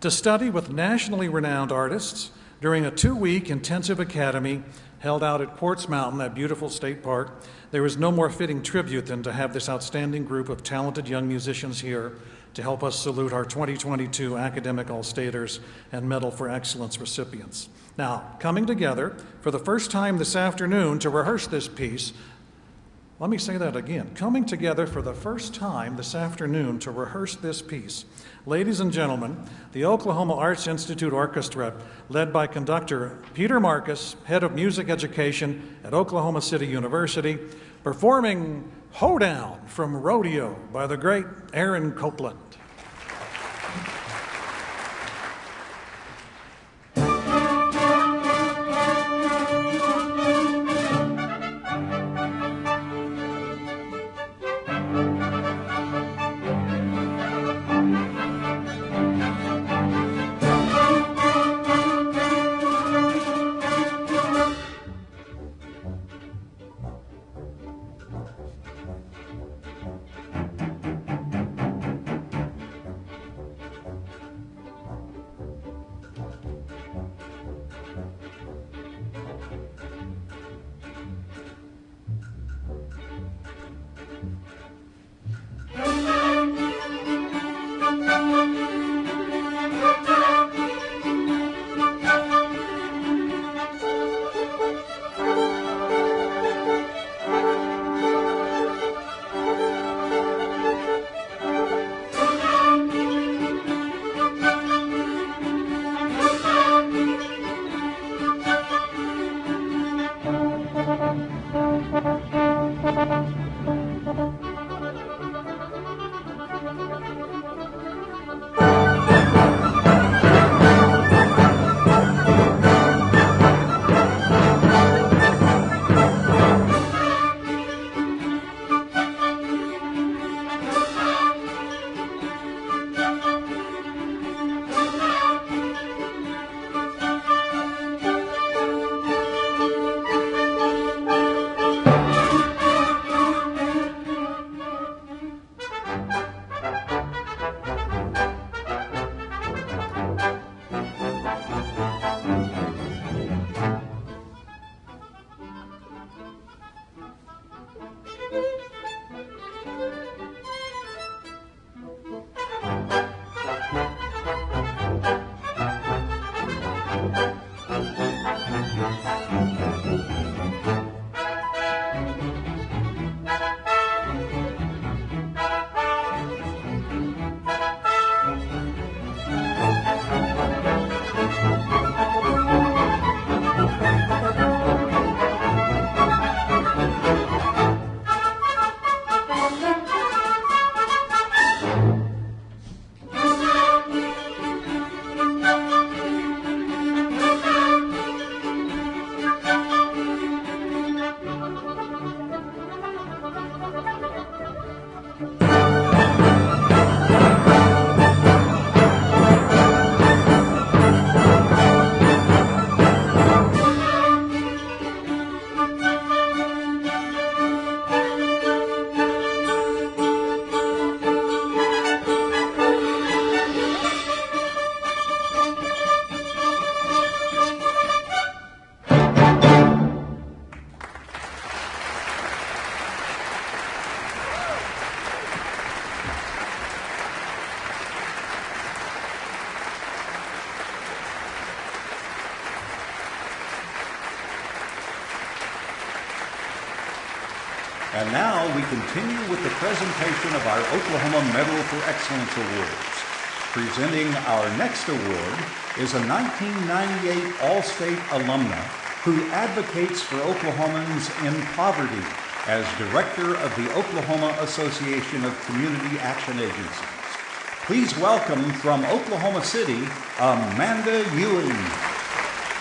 to study with nationally renowned artists during a 2-week intensive academy held out at Quartz Mountain, that beautiful state park. There is no more fitting tribute than to have this outstanding group of talented young musicians here to help us salute our 2022 Academic All-Staters and Medal for Excellence recipients. Now, coming together for the first time this afternoon to rehearse this piece, let me say that again, coming together for the first time this afternoon to rehearse this piece. Ladies and gentlemen, the Oklahoma Arts Institute Orchestra, led by conductor Peter Marcus, head of music education at Oklahoma City University, performing Hoedown from Rodeo by the great Aaron Copland. And now we continue with the presentation of our Oklahoma Medal for Excellence Awards. Presenting our next award is a 1998 All-State alumna who advocates for Oklahomans in poverty as director of the Oklahoma Association of Community Action Agencies. Please welcome from Oklahoma City, Amanda Ewing.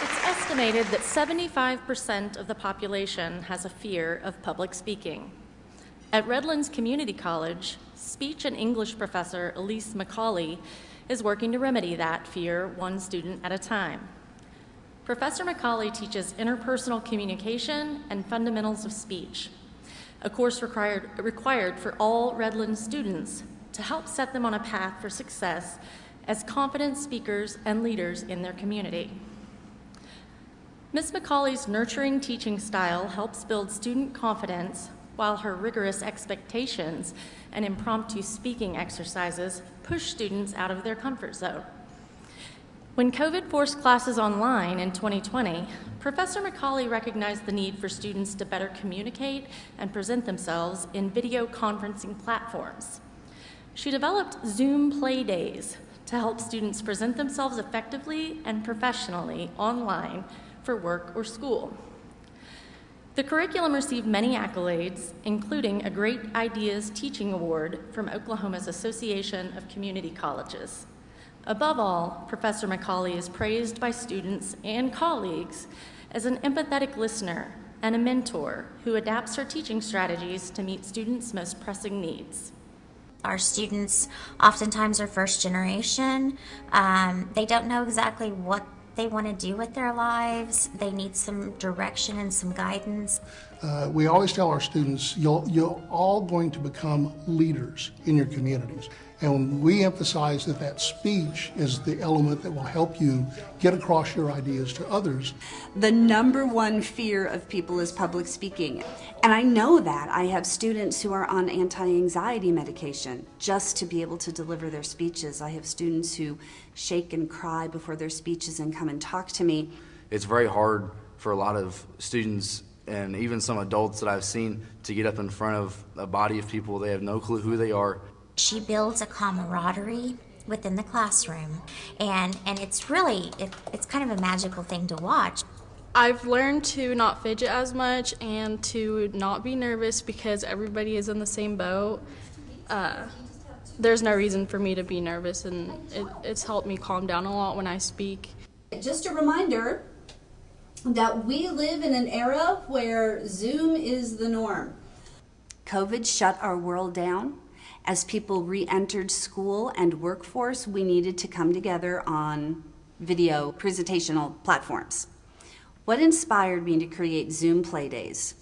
It's estimated that 75% of the population has a fear of public speaking. At Redlands Community College, speech and English professor Elise McCauley is working to remedy that fear one student at a time. Professor McCauley teaches interpersonal communication and fundamentals of speech, a course required for all Redlands students to help set them on a path for success as confident speakers and leaders in their community. Ms. McCauley's nurturing teaching style helps build student confidence, while her rigorous expectations and impromptu speaking exercises push students out of their comfort zone. When COVID forced classes online in 2020, Professor McCauley recognized the need for students to better communicate and present themselves in video conferencing platforms. She developed Zoom Play Days to help students present themselves effectively and professionally online for work or school. The curriculum received many accolades, including a Great Ideas Teaching Award from Oklahoma's Association of Community Colleges. Above all, Professor McCauley is praised by students and colleagues as an empathetic listener and a mentor who adapts her teaching strategies to meet students' most pressing needs. Our students oftentimes are first generation. They don't know exactly what they want to do with their lives. They need some direction and some guidance. We always tell our students, you're all going to become leaders in your communities. And we emphasize that speech is the element that will help you get across your ideas to others. The number one fear of people is public speaking. And I know that. I have students who are on anti-anxiety medication just to be able to deliver their speeches. I have students who shake and cry before their speeches and come and talk to me. It's very hard for a lot of students and even some adults that I've seen to get up in front of a body of people. They have no clue who they are. She builds a camaraderie within the classroom, and it's really, it's kind of a magical thing to watch. I've learned to not fidget as much and to not be nervous because everybody is in the same boat. There's no reason for me to be nervous, and it's helped me calm down a lot when I speak. Just a reminder that we live in an era where Zoom is the norm. COVID shut our world down. As people re-entered school and workforce, we needed to come together on video presentational platforms. What inspired me to create Zoom Play Days?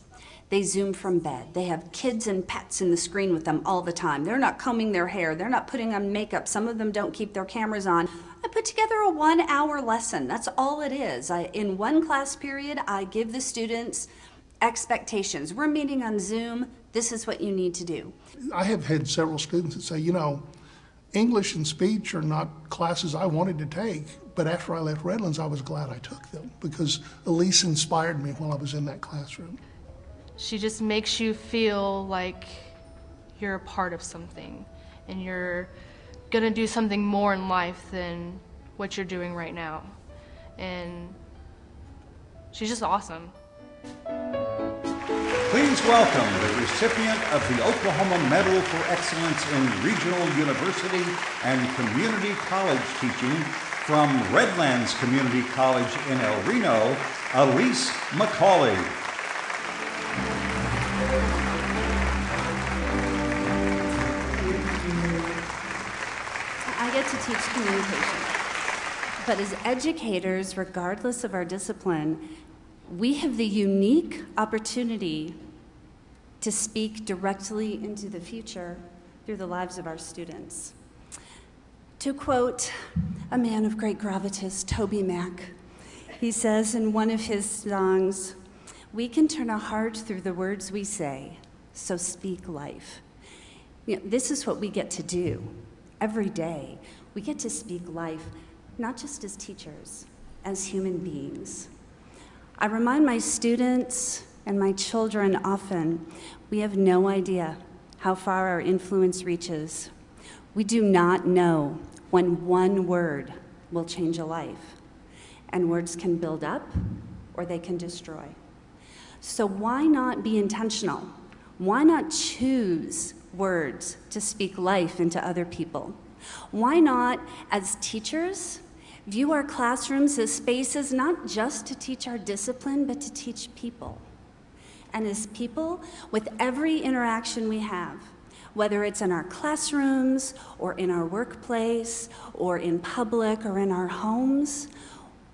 They Zoom from bed. They have kids and pets in the screen with them all the time. They're not combing their hair. They're not putting on makeup. Some of them don't keep their cameras on. I put together a 1-hour lesson. That's all it is. In one class period, I give the students expectations. We're meeting on Zoom. This is what you need to do. I have had several students that say, English and speech are not classes I wanted to take, but after I left Redlands, I was glad I took them because Elise inspired me while I was in that classroom. She just makes you feel like you're a part of something and you're gonna do something more in life than what you're doing right now. And she's just awesome. Please welcome the recipient of the Oklahoma Medal for Excellence in Regional University and Community College Teaching from Redlands Community College in El Reno, Elise McCauley. I get to teach communication. But as educators, regardless of our discipline, we have the unique opportunity to speak directly into the future through the lives of our students. To quote a man of great gravitas, Toby Mac, he says in one of his songs, "We can turn a heart through the words we say, so speak life." This is what we get to do every day. We get to speak life, not just as teachers, as human beings. I remind my students and my children often, we have no idea how far our influence reaches. We do not know when one word will change a life. And words can build up or they can destroy. So why not be intentional? Why not choose words to speak life into other people? Why not, as teachers, view our classrooms as spaces not just to teach our discipline, but to teach people? And as people, with every interaction we have, whether it's in our classrooms or in our workplace or in public or in our homes,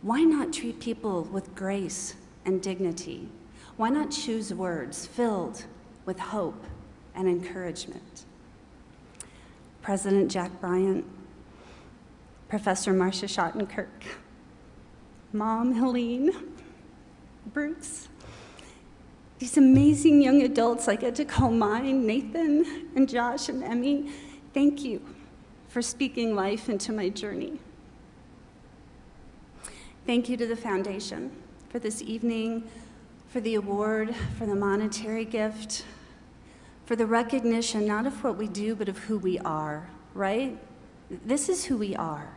why not treat people with grace and dignity? Why not choose words filled with hope and encouragement? President Jack Bryant, Professor Marcia Schottenkirk, Mom Helene, Bruce, these amazing young adults I get to call mine, Nathan and Josh and Emmy, thank you for speaking life into my journey. Thank you to the foundation for this evening, for the award, for the monetary gift, for the recognition not of what we do, but of who we are, right? This is who we are.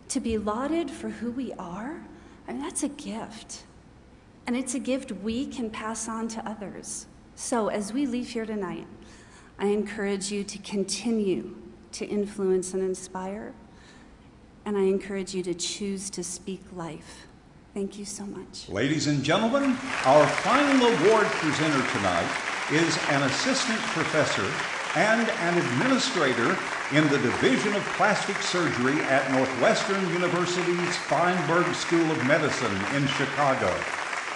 To be lauded for who we are, I mean, that's a gift. And it's a gift we can pass on to others. So as we leave here tonight, I encourage you to continue to influence and inspire, and I encourage you to choose to speak life. Thank you so much. Ladies and gentlemen, our final award presenter tonight is an assistant professor and an administrator in the Division of Plastic Surgery at Northwestern University's Feinberg School of Medicine in Chicago.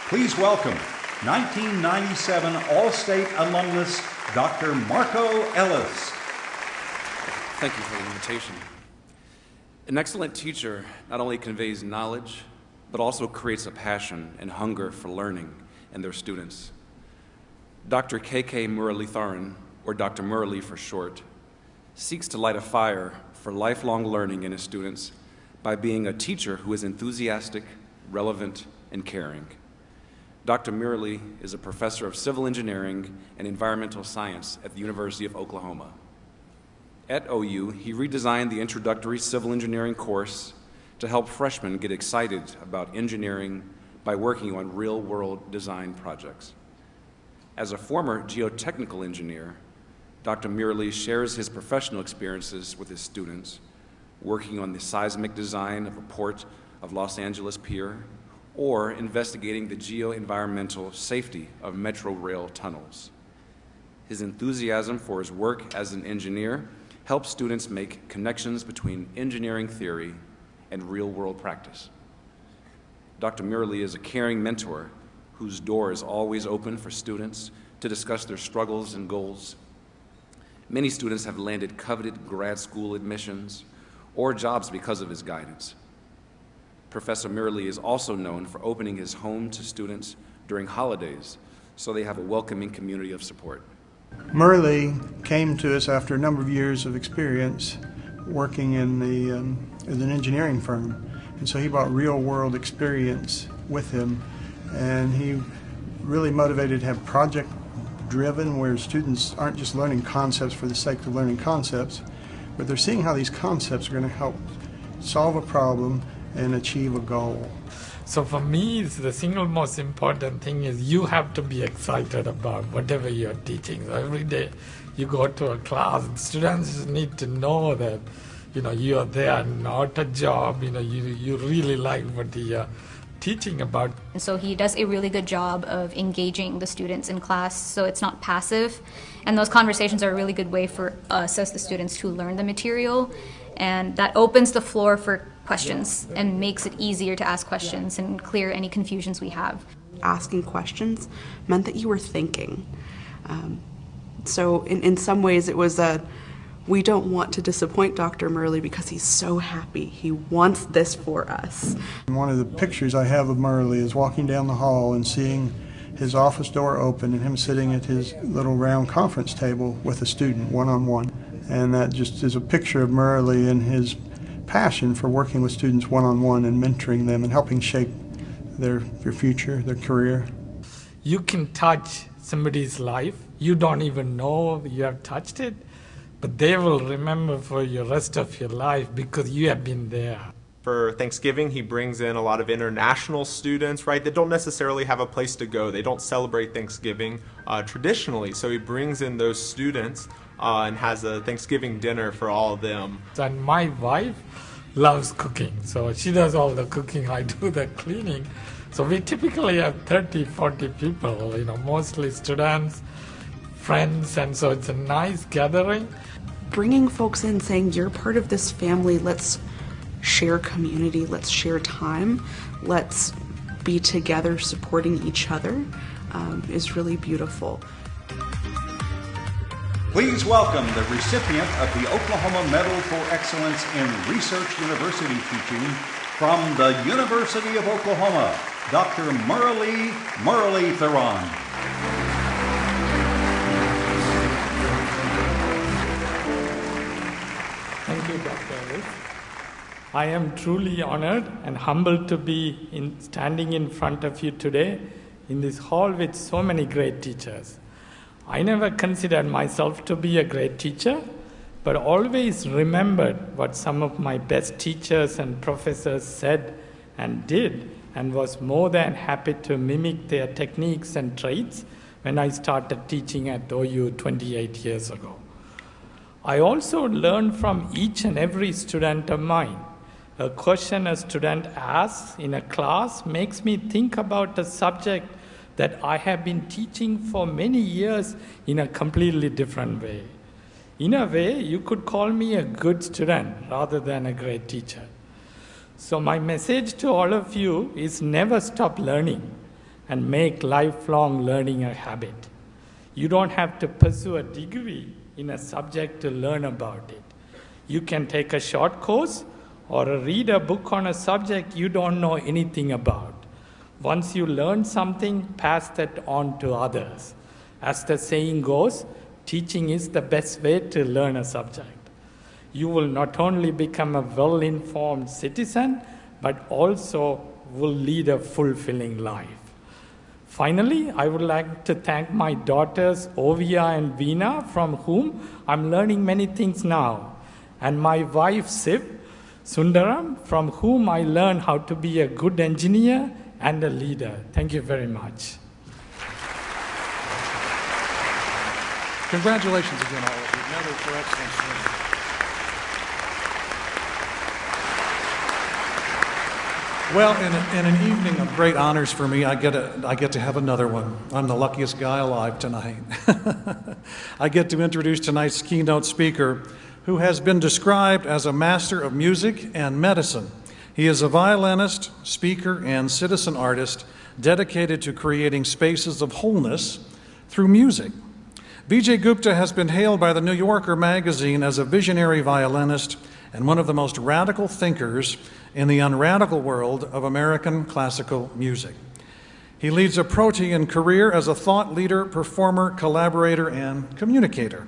Please welcome 1997 All-State alumnus, Dr. Marco Ellis. Thank you for the invitation. An excellent teacher not only conveys knowledge, but also creates a passion and hunger for learning in their students. Dr. K.K. Muralitharan, or Dr. Murali for short, seeks to light a fire for lifelong learning in his students by being a teacher who is enthusiastic, relevant, and caring. Dr. Murali is a professor of civil engineering and environmental science at the University of Oklahoma. At OU, he redesigned the introductory civil engineering course to help freshmen get excited about engineering by working on real-world design projects. As a former geotechnical engineer, Dr. Murali shares his professional experiences with his students, working on the seismic design of a port of Los Angeles Pier, or investigating the geo-environmental safety of metro rail tunnels. His enthusiasm for his work as an engineer helps students make connections between engineering theory and real-world practice. Dr. Murali is a caring mentor whose door is always open for students to discuss their struggles and goals. Many students have landed coveted grad school admissions or jobs because of his guidance. Professor Murali is also known for opening his home to students during holidays, so they have a welcoming community of support. Murali came to us after a number of years of experience working in as an engineering firm, and so he brought real-world experience with him, and he really motivated to have project-driven, where students aren't just learning concepts for the sake of learning concepts, but they're seeing how these concepts are going to help solve a problem and achieve a goal. So for me, the single most important thing is you have to be excited about whatever you're teaching. So every day you go to a class, students need to know that, you are there, not a job, you really like what you're teaching about. And so he does a really good job of engaging the students in class, so it's not passive. And those conversations are a really good way for us as the students to learn the material. And that opens the floor for questions and makes it easier to ask questions and clear any confusions we have. Asking questions meant that you were thinking. So in some ways it was we don't want to disappoint Dr. Murali because he's so happy. He wants this for us. One of the pictures I have of Murali is walking down the hall and seeing his office door open and him sitting at his little round conference table with a student one-on-one. And that just is a picture of Murali and his passion for working with students one-on-one and mentoring them and helping shape their future, their career. You can touch somebody's life. You don't even know you have touched it, but they will remember for the rest of your life because you have been there. For Thanksgiving, he brings in a lot of international students, right, that don't necessarily have a place to go. They don't celebrate Thanksgiving traditionally, so he brings in those students and has a Thanksgiving dinner for all of them. And my wife loves cooking, so she does all the cooking, I do the cleaning. So we typically have 30, 40 people, mostly students, friends, and so it's a nice gathering. Bringing folks in, saying you're part of this family, let's share community, let's share time, let's be together supporting each other is really beautiful. Please welcome the recipient of the Oklahoma Medal for Excellence in Research University Teaching from the University of Oklahoma, Dr. Murali Theron. Thank you, Dr. Ellis. I am truly honored and humbled to be standing in front of you today in this hall with so many great teachers. I never considered myself to be a great teacher, but always remembered what some of my best teachers and professors said and did, and was more than happy to mimic their techniques and traits when I started teaching at OU 28 years ago. I also learned from each and every student of mine. A question a student asks in a class makes me think about a subject that I have been teaching for many years in a completely different way. In a way, you could call me a good student rather than a great teacher. So my message to all of you is never stop learning and make lifelong learning a habit. You don't have to pursue a degree in a subject to learn about it. You can take a short course or read a book on a subject you don't know anything about. Once you learn something, pass that on to others. As the saying goes, teaching is the best way to learn a subject. You will not only become a well-informed citizen, but also will lead a fulfilling life. Finally, I would like to thank my daughters, Ovia and Veena, from whom I'm learning many things now, and my wife, Siv Sundaram, from whom I learned how to be a good engineer and a leader. Thank you very much. Congratulations again, all of you. Medal for Excellence. Well, in an evening of great honors for me, I get to have another one. I'm the luckiest guy alive tonight. I get to introduce tonight's keynote speaker, who has been described as a master of music and medicine. He is a violinist, speaker, and citizen artist dedicated to creating spaces of wholeness through music. Vijay Gupta has been hailed by the New Yorker magazine as a visionary violinist and one of the most radical thinkers in the unradical world of American classical music. He leads a protean career as a thought leader, performer, collaborator, and communicator.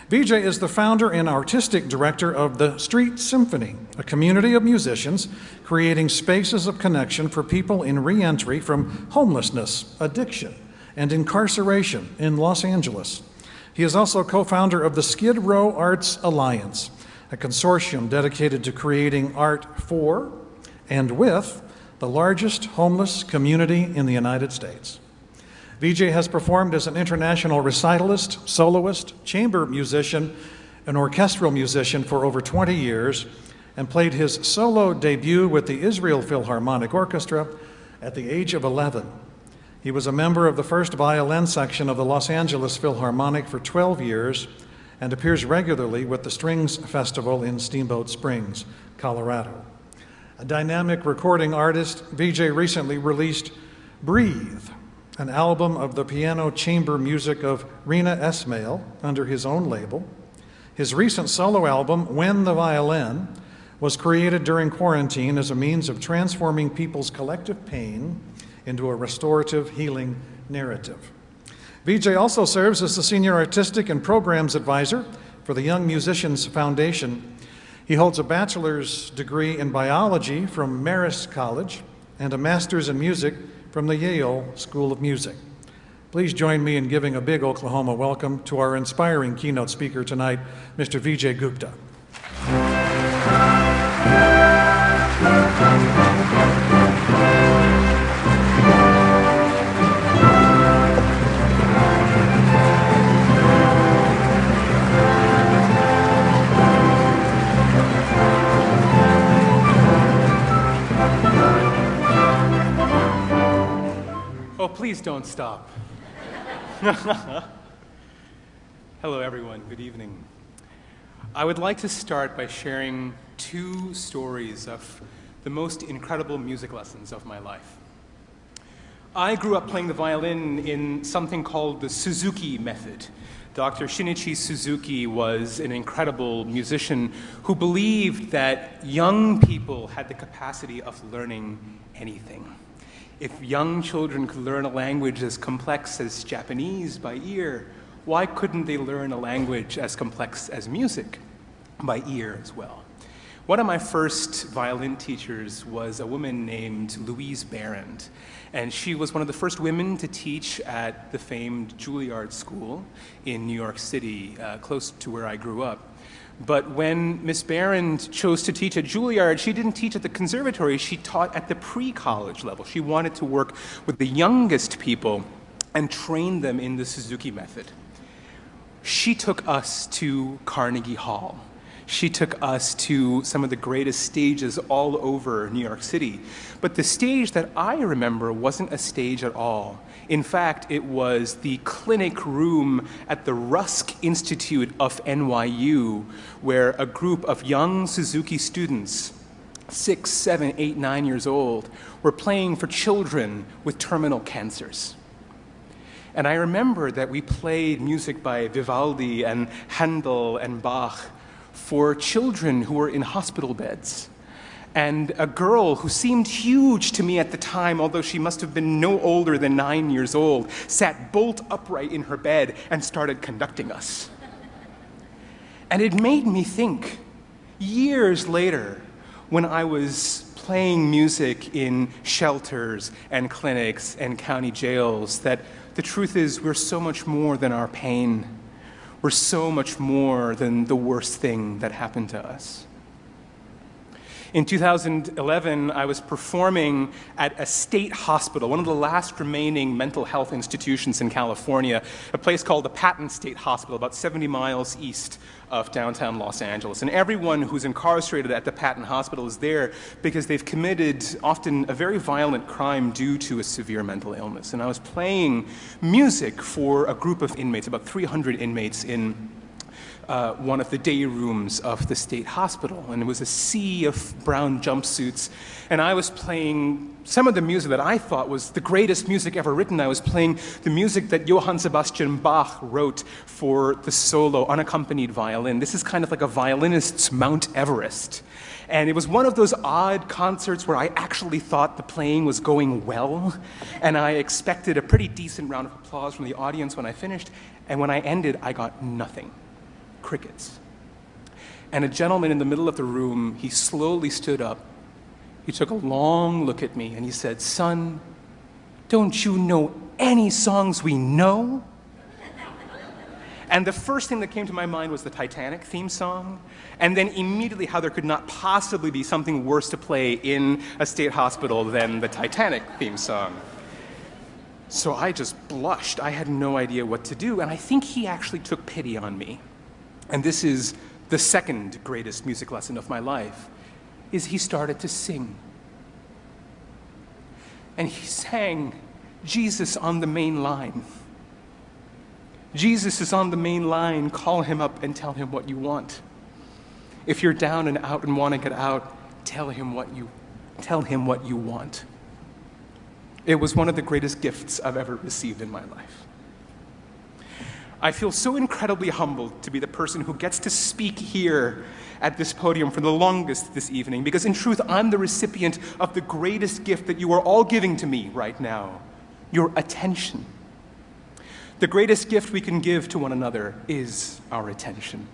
Vijay is the founder and artistic director of the Street Symphony, a community of musicians creating spaces of connection for people in re-entry from homelessness, addiction, and incarceration in Los Angeles. He is also co-founder of the Skid Row Arts Alliance, a consortium dedicated to creating art for and with the largest homeless community in the United States. Vijay has performed as an international recitalist, soloist, chamber musician, and orchestral musician for over 20 years, and played his solo debut with the Israel Philharmonic Orchestra at the age of 11. He was a member of the first violin section of the Los Angeles Philharmonic for 12 years and appears regularly with the Strings Festival in Steamboat Springs, Colorado. A dynamic recording artist, Vijay recently released Breathe, an album of the piano chamber music of Rina Esmail under his own label. His recent solo album, When the Violin, was created during quarantine as a means of transforming people's collective pain into a restorative healing narrative. Vijay also serves as the Senior Artistic and Programs Advisor for the Young Musicians Foundation. He holds a bachelor's degree in biology from Marist College and a master's in music from the Yale School of Music. Please join me in giving a big Oklahoma welcome to our inspiring keynote speaker tonight, Mr. Vijay Gupta. Oh, please don't stop. Hello, everyone. Good evening. I would like to start by sharing 2 stories of the most incredible music lessons of my life. I grew up playing the violin in something called the Suzuki method. Dr. Shinichi Suzuki was an incredible musician who believed that young people had the capacity of learning anything. If young children could learn a language as complex as Japanese by ear, why couldn't they learn a language as complex as music by ear as well? One of my first violin teachers was a woman named Louise Barrand, and she was one of the first women to teach at the famed Juilliard School in New York City, close to where I grew up. But when Miss Barrand chose to teach at Juilliard, she didn't teach at the conservatory, she taught at the pre-college level. She wanted to work with the youngest people and train them in the Suzuki method. She took us to Carnegie Hall. She took us to some of the greatest stages all over New York City. But the stage that I remember wasn't a stage at all. In fact, it was the clinic room at the Rusk Institute of NYU, where a group of young Suzuki students, 6, 7, 8, 9 years old, were playing for children with terminal cancers. And I remember that we played music by Vivaldi and Handel and Bach for children who were in hospital beds. And a girl who seemed huge to me at the time, although she must have been no older than 9 years old, sat bolt upright in her bed and started conducting us. And it made me think, years later, when I was playing music in shelters and clinics and county jails, that the truth is we're so much more than our pain. We're so much more than the worst thing that happened to us. In 2011, I was performing at a state hospital, one of the last remaining mental health institutions in California, a place called the Patton State Hospital, about 70 miles east of downtown Los Angeles. And everyone who's incarcerated at the Patton Hospital is there because they've committed often a very violent crime due to a severe mental illness. And I was playing music for a group of inmates, about 300 inmates in one of the day rooms of the state hospital, and it was a sea of brown jumpsuits, and I was playing some of the music that I thought was the greatest music ever written. I was playing the music that Johann Sebastian Bach wrote for the solo unaccompanied violin. This is kind of like a violinist's Mount Everest. And it was one of those odd concerts where I actually thought the playing was going well, and I expected a pretty decent round of applause from the audience when I finished, and when I ended, I got nothing. Crickets. And a gentleman in the middle of the room, he slowly stood up. He took a long look at me and he said, "Son, don't you know any songs we know?" And the first thing that came to my mind was the Titanic theme song, and then immediately how there could not possibly be something worse to play in a state hospital than the Titanic theme song. So I just blushed. I had no idea what to do, and I think he actually took pity on me. And this is the second greatest music lesson of my life, is he started to sing. And he sang Jesus on the main line. Jesus is on the main line, call him up and tell him what you want. If you're down and out and want to get out, tell him what you want. It was one of the greatest gifts I've ever received in my life. I feel so incredibly humbled to be the person who gets to speak here at this podium for the longest this evening, because in truth, I'm the recipient of the greatest gift that you are all giving to me right now, your attention. The greatest gift we can give to one another is our attention.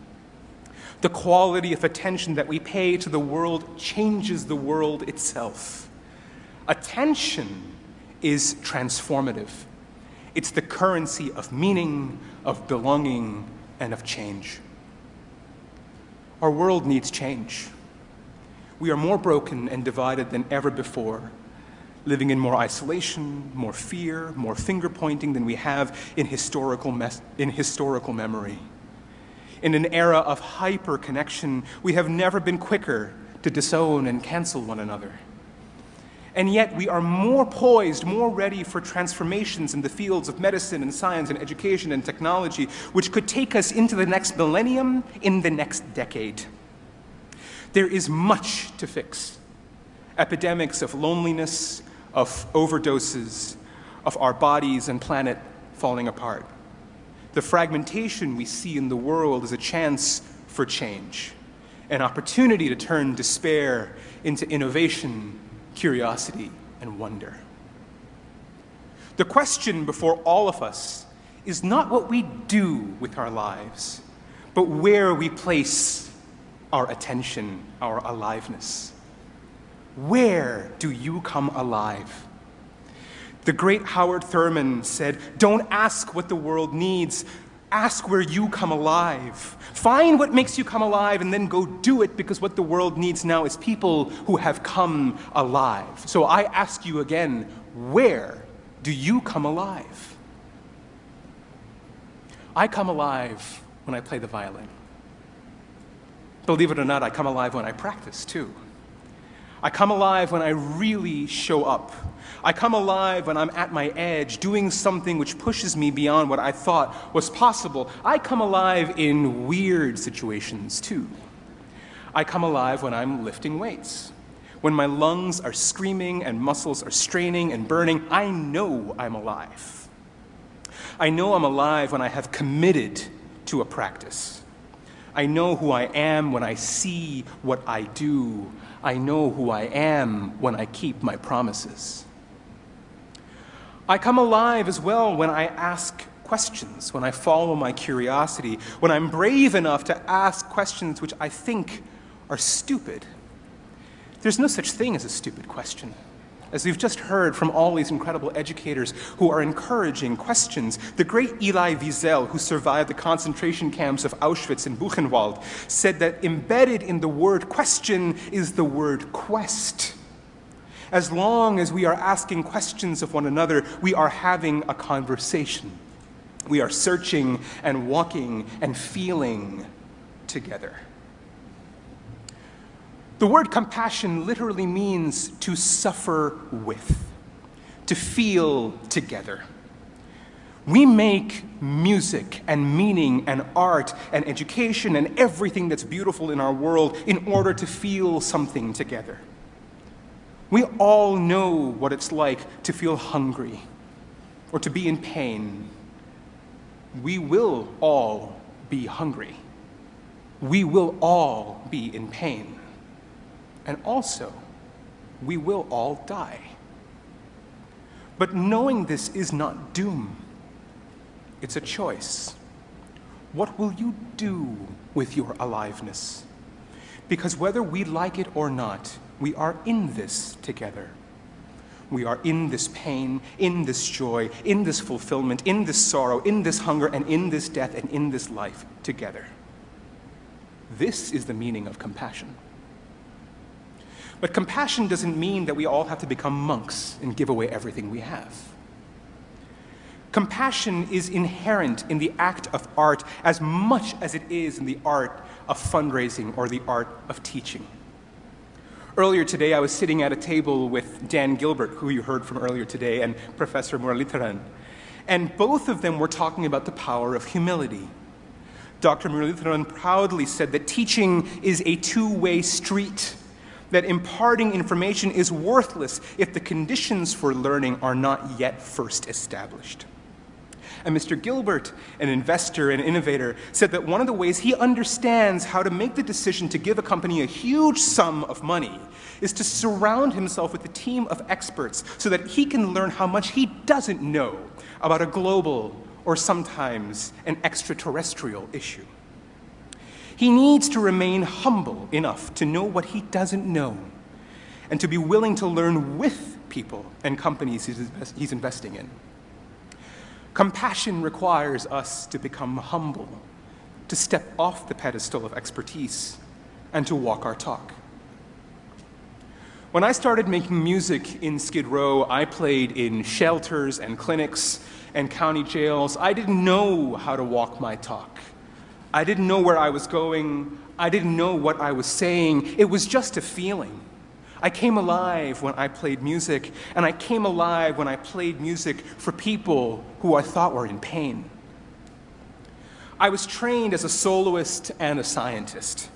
The quality of attention that we pay to the world changes the world itself. Attention is transformative. It's the currency of meaning, of belonging, and of change. Our world needs change. We are more broken and divided than ever before, living in more isolation, more fear, more finger-pointing than we have in historical memory. In an era of hyper-connection, we have never been quicker to disown and cancel one another. And yet we are more poised, more ready for transformations in the fields of medicine and science and education and technology, which could take us into the next millennium, in the next decade. There is much to fix. Epidemics of loneliness, of overdoses, of our bodies and planet falling apart. The fragmentation we see in the world is a chance for change, an opportunity to turn despair into innovation, curiosity, and wonder. The question before all of us is not what we do with our lives, but where we place our attention, our aliveness. Where do you come alive? The great Howard Thurman said, "Don't ask what the world needs, ask where you come alive. Find what makes you come alive and then go do it, because what the world needs now is people who have come alive." So I ask you again, where do you come alive? I come alive when I play the violin. Believe it or not, I come alive when I practice too. I come alive when I really show up. I come alive when I'm at my edge, doing something which pushes me beyond what I thought was possible. I come alive in weird situations too. I come alive when I'm lifting weights. When my lungs are screaming and muscles are straining and burning, I know I'm alive. I know I'm alive when I have committed to a practice. I know who I am when I see what I do. I know who I am when I keep my promises. I come alive as well when I ask questions, when I follow my curiosity, when I'm brave enough to ask questions which I think are stupid. There's no such thing as a stupid question. As we've just heard from all these incredible educators who are encouraging questions, the great Elie Wiesel, who survived the concentration camps of Auschwitz and Buchenwald, said that embedded in the word question is the word quest. As long as we are asking questions of one another, we are having a conversation. We are searching and walking and feeling together. The word compassion literally means to suffer with, to feel together. We make music and meaning and art and education and everything that's beautiful in our world in order to feel something together. We all know what it's like to feel hungry or to be in pain. We will all be hungry. We will all be in pain. And also, we will all die. But knowing this is not doom. It's a choice. What will you do with your aliveness? Because whether we like it or not, we are in this together. We are in this pain, in this joy, in this fulfillment, in this sorrow, in this hunger, and in this death, and in this life together. This is the meaning of compassion. But compassion doesn't mean that we all have to become monks and give away everything we have. Compassion is inherent in the act of art as much as it is in the art of fundraising or the art of teaching. Earlier today, I was sitting at a table with Dan Gilbert, who you heard from earlier today, and Professor Muralidharan. And both of them were talking about the power of humility. Dr. Muralidharan proudly said that teaching is a two-way street, that imparting information is worthless if the conditions for learning are not yet first established. And Mr. Gilbert, an investor and innovator, said that one of the ways he understands how to make the decision to give a company a huge sum of money is to surround himself with a team of experts so that he can learn how much he doesn't know about a global or sometimes an extraterrestrial issue. He needs to remain humble enough to know what he doesn't know and to be willing to learn with people and companies he's investing in. Compassion requires us to become humble, to step off the pedestal of expertise, and to walk our talk. When I started making music in Skid Row, I played in shelters and clinics and county jails. I didn't know how to walk my talk. I didn't know where I was going. I didn't know what I was saying. It was just a feeling. I came alive when I played music, and I came alive when I played music for people who I thought were in pain. I was trained as a soloist and a scientist.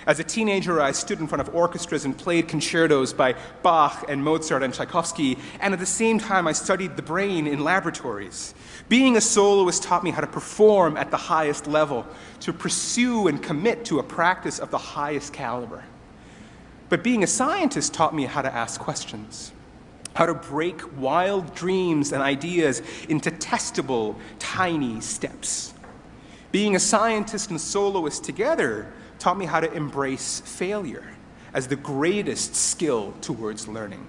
As a teenager, I stood in front of orchestras and played concertos by Bach and Mozart and Tchaikovsky, and at the same time I studied the brain in laboratories. Being a soloist taught me how to perform at the highest level, to pursue and commit to a practice of the highest caliber. But being a scientist taught me how to ask questions, how to break wild dreams and ideas into testable, tiny steps. Being a scientist and soloist together taught me how to embrace failure as the greatest skill towards learning.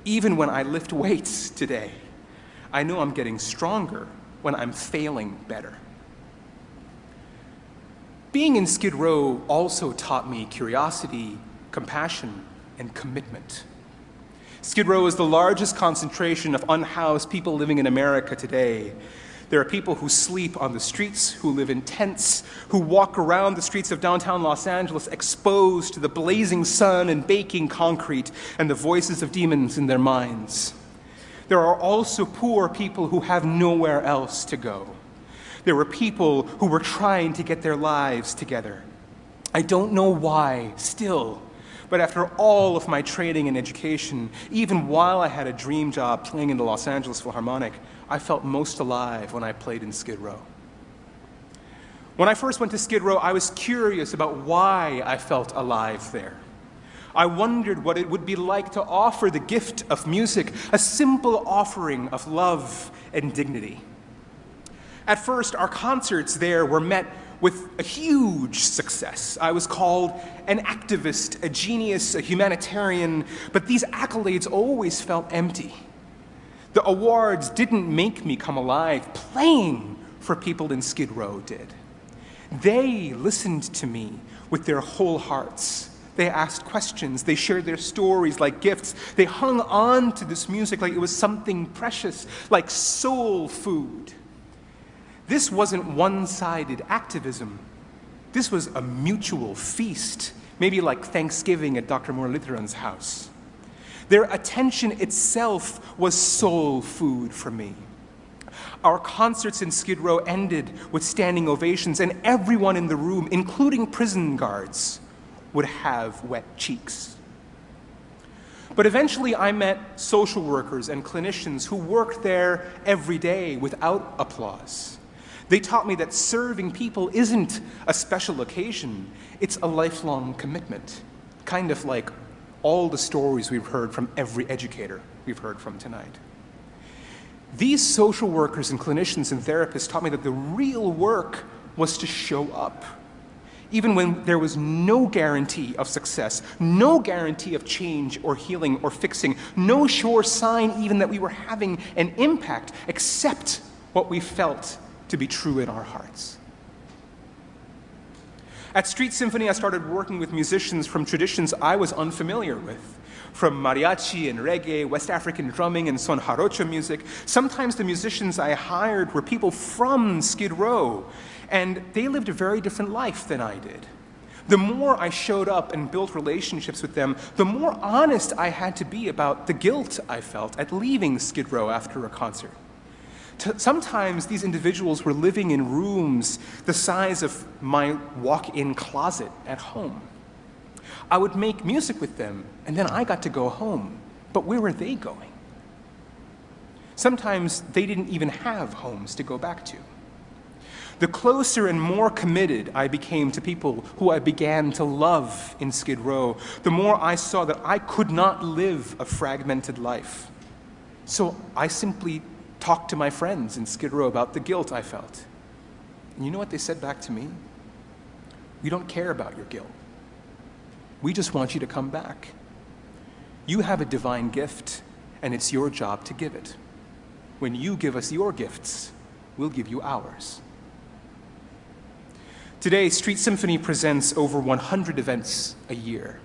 Even when I lift weights today, I know I'm getting stronger when I'm failing better. Being in Skid Row also taught me curiosity, compassion, and commitment. Skid Row is the largest concentration of unhoused people living in America today. There are people who sleep on the streets, who live in tents, who walk around the streets of downtown Los Angeles exposed to the blazing sun and baking concrete and the voices of demons in their minds. There are also poor people who have nowhere else to go. There were people who were trying to get their lives together. I don't know why, still, but after all of my training and education, even while I had a dream job playing in the Los Angeles Philharmonic, I felt most alive when I played in Skid Row. When I first went to Skid Row, I was curious about why I felt alive there. I wondered what it would be like to offer the gift of music, a simple offering of love and dignity. At first, our concerts there were met with a huge success. I was called an activist, a genius, a humanitarian, but these accolades always felt empty. The awards didn't make me come alive. Playing for people in Skid Row did. They listened to me with their whole hearts. They asked questions. They shared their stories like gifts. They hung on to this music like it was something precious, like soul food. This wasn't one-sided activism. This was a mutual feast, maybe like Thanksgiving at Dr. Muralitharan's house. Their attention itself was soul food for me. Our concerts in Skid Row ended with standing ovations, and everyone in the room, including prison guards, would have wet cheeks. But eventually I met social workers and clinicians who worked there every day without applause. They taught me that serving people isn't a special occasion, it's a lifelong commitment, kind of like all the stories we've heard from every educator we've heard from tonight. These social workers and clinicians and therapists taught me that the real work was to show up. Even when there was no guarantee of success, no guarantee of change or healing or fixing, no sure sign even that we were having an impact except what we felt to be true in our hearts. At Street Symphony, I started working with musicians from traditions I was unfamiliar with, from mariachi and reggae, West African drumming, and son jarocho music. Sometimes the musicians I hired were people from Skid Row, and they lived a very different life than I did. The more I showed up and built relationships with them, the more honest I had to be about the guilt I felt at leaving Skid Row after a concert. Sometimes these individuals were living in rooms the size of my walk-in closet at home. I would make music with them, and then I got to go home. But where were they going? Sometimes they didn't even have homes to go back to. The closer and more committed I became to people who I began to love in Skid Row, the more I saw that I could not live a fragmented life. So I simply talked to my friends in Skid Row about the guilt I felt. And you know what they said back to me? We don't care about your guilt. We just want you to come back. You have a divine gift, and it's your job to give it. When you give us your gifts, we'll give you ours. Today, Street Symphony presents over 100 events a year.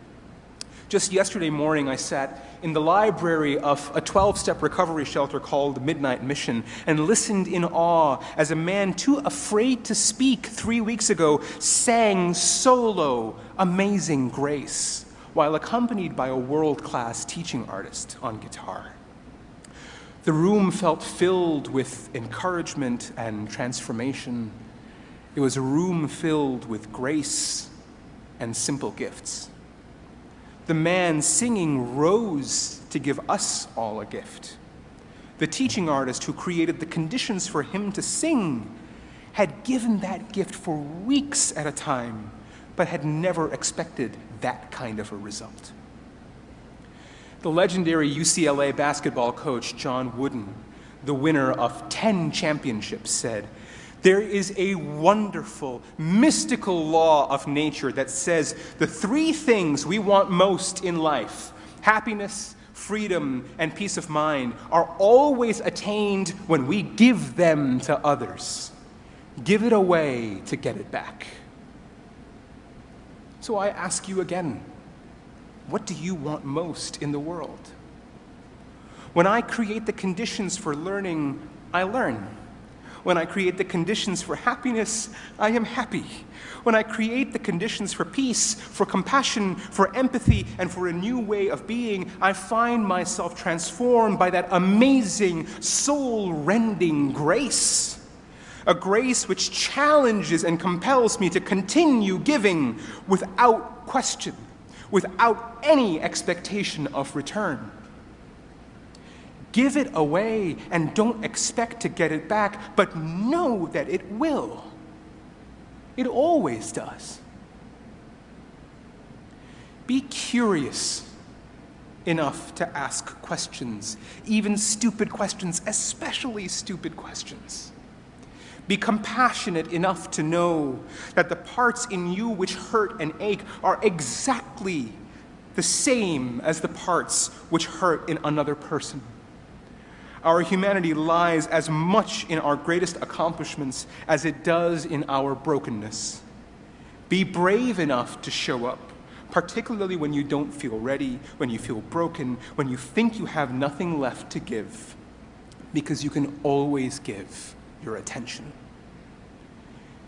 Just yesterday morning, I sat in the library of a 12-step recovery shelter called Midnight Mission and listened in awe as a man too afraid to speak 3 weeks ago sang solo Amazing Grace, while accompanied by a world-class teaching artist on guitar. The room felt filled with encouragement and transformation. It was a room filled with grace and simple gifts. The man singing rose to give us all a gift. The teaching artist who created the conditions for him to sing had given that gift for weeks at a time, but had never expected that kind of a result. The legendary UCLA basketball coach John Wooden, the winner of 10 championships, said, "There is a wonderful, mystical law of nature that says the three things we want most in life, happiness, freedom, and peace of mind, are always attained when we give them to others. Give it away to get it back." So I ask you again, what do you want most in the world? When I create the conditions for learning, I learn. When I create the conditions for happiness, I am happy. When I create the conditions for peace, for compassion, for empathy, and for a new way of being, I find myself transformed by that amazing, soul-rending grace. A grace which challenges and compels me to continue giving without question, without any expectation of return. Give it away and don't expect to get it back, but know that it will. It always does. Be curious enough to ask questions, even stupid questions, especially stupid questions. Be compassionate enough to know that the parts in you which hurt and ache are exactly the same as the parts which hurt in another person. Our humanity lies as much in our greatest accomplishments as it does in our brokenness. Be brave enough to show up, particularly when you don't feel ready, when you feel broken, when you think you have nothing left to give, because you can always give your attention.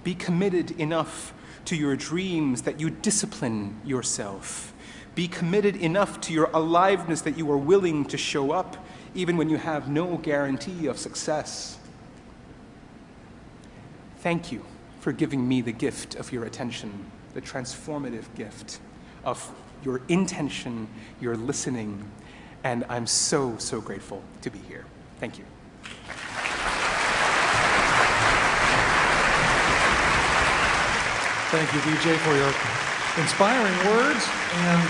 Be committed enough to your dreams that you discipline yourself. Be committed enough to your aliveness that you are willing to show up, even when you have no guarantee of success. Thank you for giving me the gift of your attention, the transformative gift of your intention, your listening, and I'm so, so grateful to be here. Thank you. Thank you, VJ, for your inspiring words and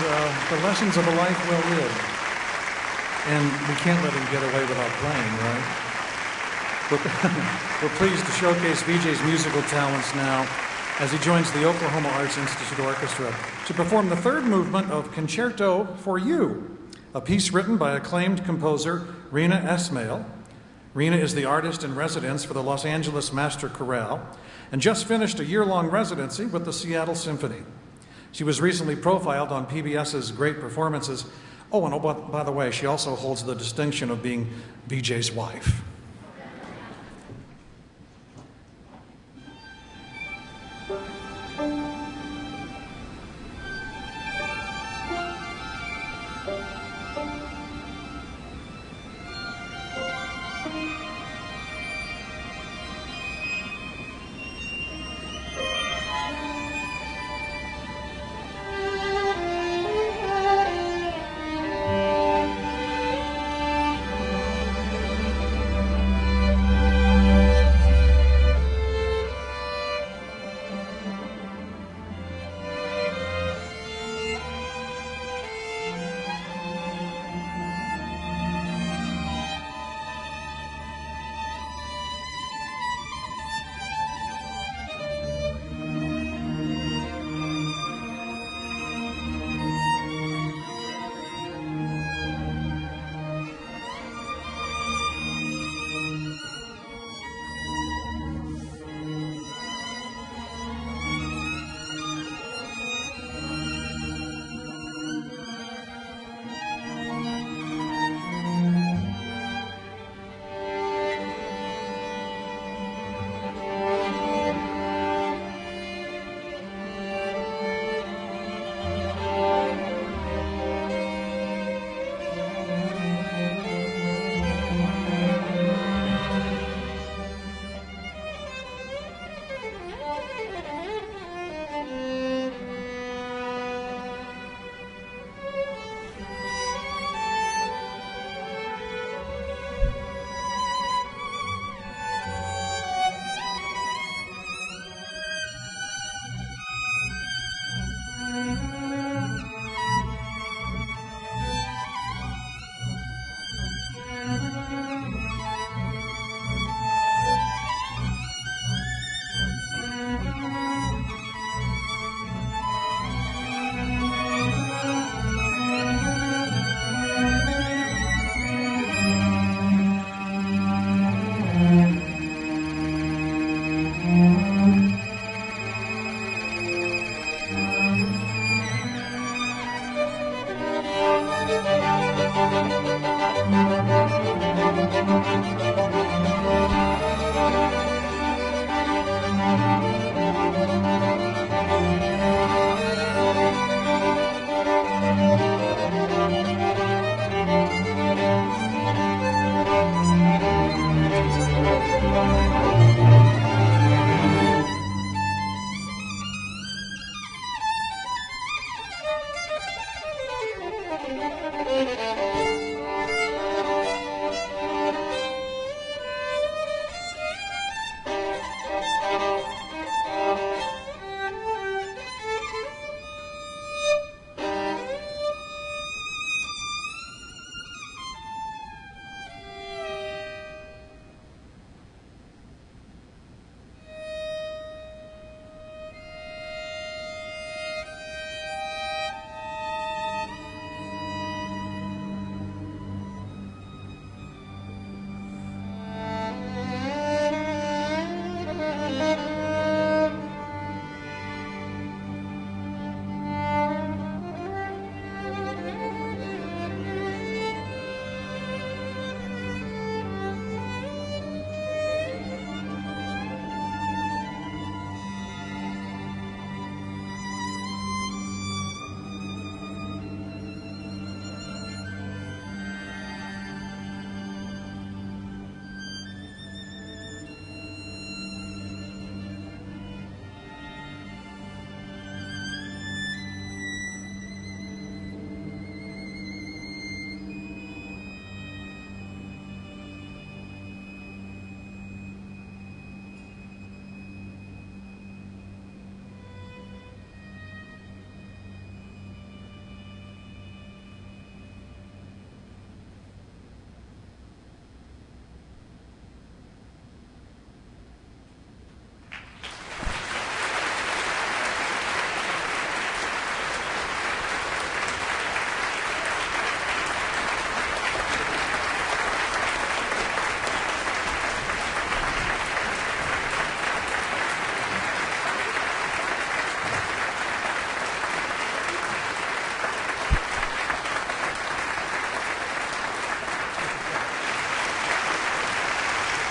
the lessons of a life well lived. And we can't let him get away without playing, right? We're pleased to showcase VJ's musical talents now as he joins the Oklahoma Arts Institute Orchestra to perform the third movement of Concerto for You, a piece written by acclaimed composer Rena Esmail. Rena is the artist in residence for the Los Angeles Master Chorale and just finished a year-long residency with the Seattle Symphony. She was recently profiled on PBS's Great Performances. Oh, and by the way, she also holds the distinction of being VJ's wife.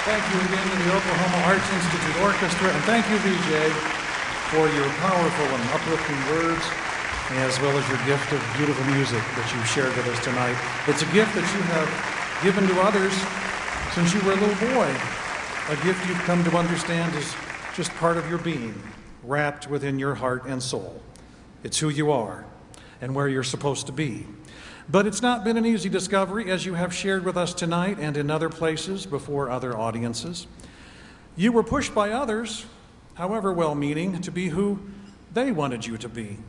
Thank you again to the Oklahoma Arts Institute Orchestra, and thank you, VJ, for your powerful and uplifting words, as well as your gift of beautiful music that you've shared with us tonight. It's a gift that you have given to others since you were a little boy, a gift you've come to understand is just part of your being, wrapped within your heart and soul. It's who you are and where you're supposed to be. But it's not been an easy discovery, as you have shared with us tonight and in other places before other audiences. You were pushed by others, however well-meaning, to be who they wanted you to be.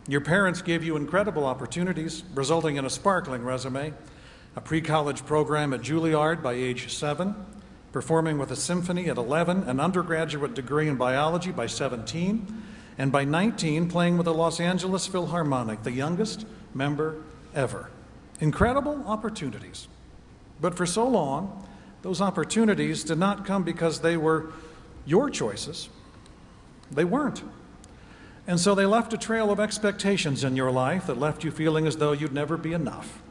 Your parents gave you incredible opportunities, resulting in a sparkling resume, a pre-college program at Juilliard by age 7, performing with a symphony at 11, an undergraduate degree in biology by 17, and by 19, playing with the Los Angeles Philharmonic, the youngest member ever. Incredible opportunities. But for so long, those opportunities did not come because they were your choices. They weren't. And so they left a trail of expectations in your life that left you feeling as though you'd never be enough.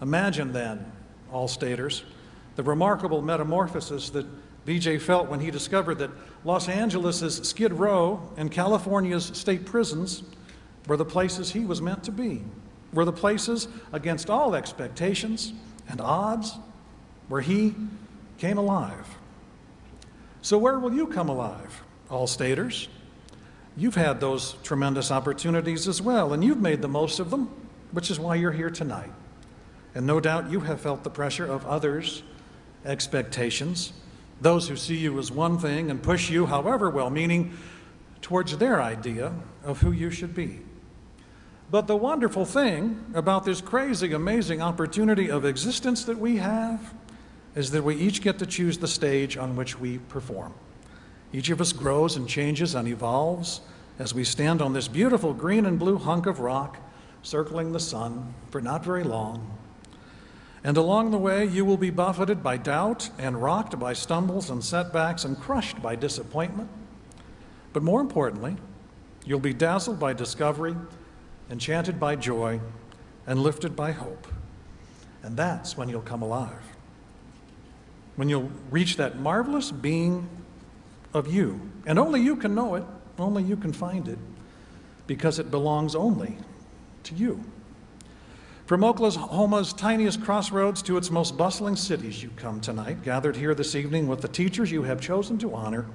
Imagine then, all-staters, the remarkable metamorphosis that VJ felt when he discovered that Los Angeles' Skid Row and California's state prisons were the places he was meant to be, were the places against all expectations and odds where he came alive. So where will you come alive, all-staters? You've had those tremendous opportunities as well, and you've made the most of them, which is why you're here tonight. And no doubt you have felt the pressure of others' expectations, those who see you as one thing and push you, however well-meaning, towards their idea of who you should be. But the wonderful thing about this crazy, amazing opportunity of existence that we have is that we each get to choose the stage on which we perform. Each of us grows and changes and evolves as we stand on this beautiful green and blue hunk of rock circling the sun for not very long. And along the way, you will be buffeted by doubt and rocked by stumbles and setbacks and crushed by disappointment. But more importantly, you'll be dazzled by discovery, enchanted by joy, and lifted by hope. And that's when you'll come alive. When you'll reach that marvelous being of you. And only you can know it, only you can find it, because it belongs only to you. From Oklahoma's tiniest crossroads to its most bustling cities, you come tonight, gathered here this evening with the teachers you have chosen to honor,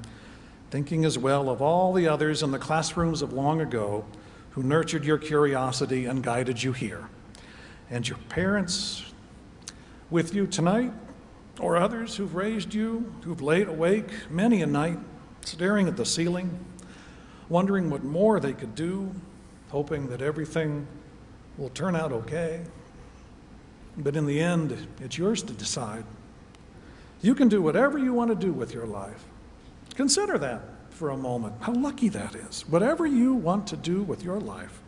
thinking as well of all the others in the classrooms of long ago who nurtured your curiosity and guided you here. And your parents with you tonight, or others who've raised you, who've laid awake many a night, staring at the ceiling, wondering what more they could do, hoping that everything will turn out okay. But in the end, it's yours to decide. You can do whatever you want to do with your life. Consider that for a moment, how lucky that is. Whatever you want to do with your life.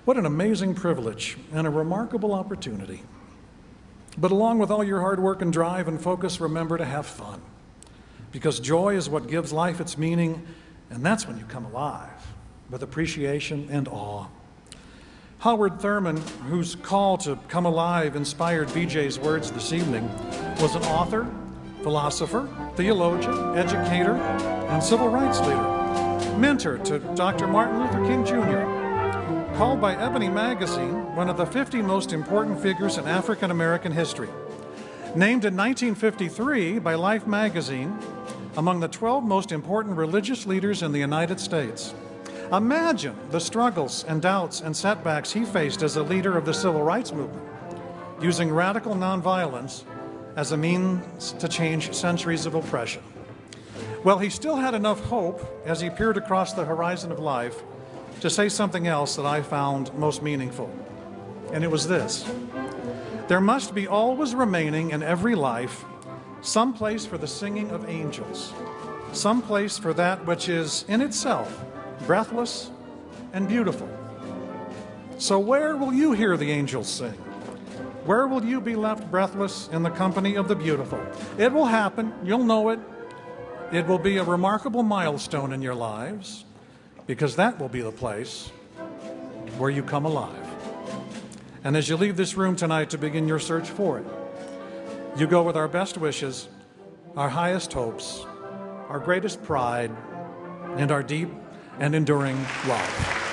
What an amazing privilege and a remarkable opportunity. But along with all your hard work and drive and focus, remember to have fun. Because joy is what gives life its meaning, and that's when you come alive, with appreciation and awe. Howard Thurman, whose call to come alive inspired VJ's words this evening, was an author, philosopher, theologian, educator, and civil rights leader, mentor to Dr. Martin Luther King Jr., called by Ebony magazine one of the 50 most important figures in African American history, named in 1953 by Life magazine among the 12 most important religious leaders in the United States. Imagine the struggles and doubts and setbacks he faced as a leader of the civil rights movement, using radical nonviolence as a means to change centuries of oppression. Well, he still had enough hope as he peered across the horizon of life to say something else that I found most meaningful. And it was this: there must be always remaining in every life some place for the singing of angels, some place for that which is in itself breathless and beautiful. So where will you hear the angels sing? Where will you be left breathless in the company of the beautiful? It will happen. You'll know it. It will be a remarkable milestone in your lives, because that will be the place where you come alive. And as you leave this room tonight to begin your search for it, you go with our best wishes our highest hopes, our greatest pride, and our deep and enduring love.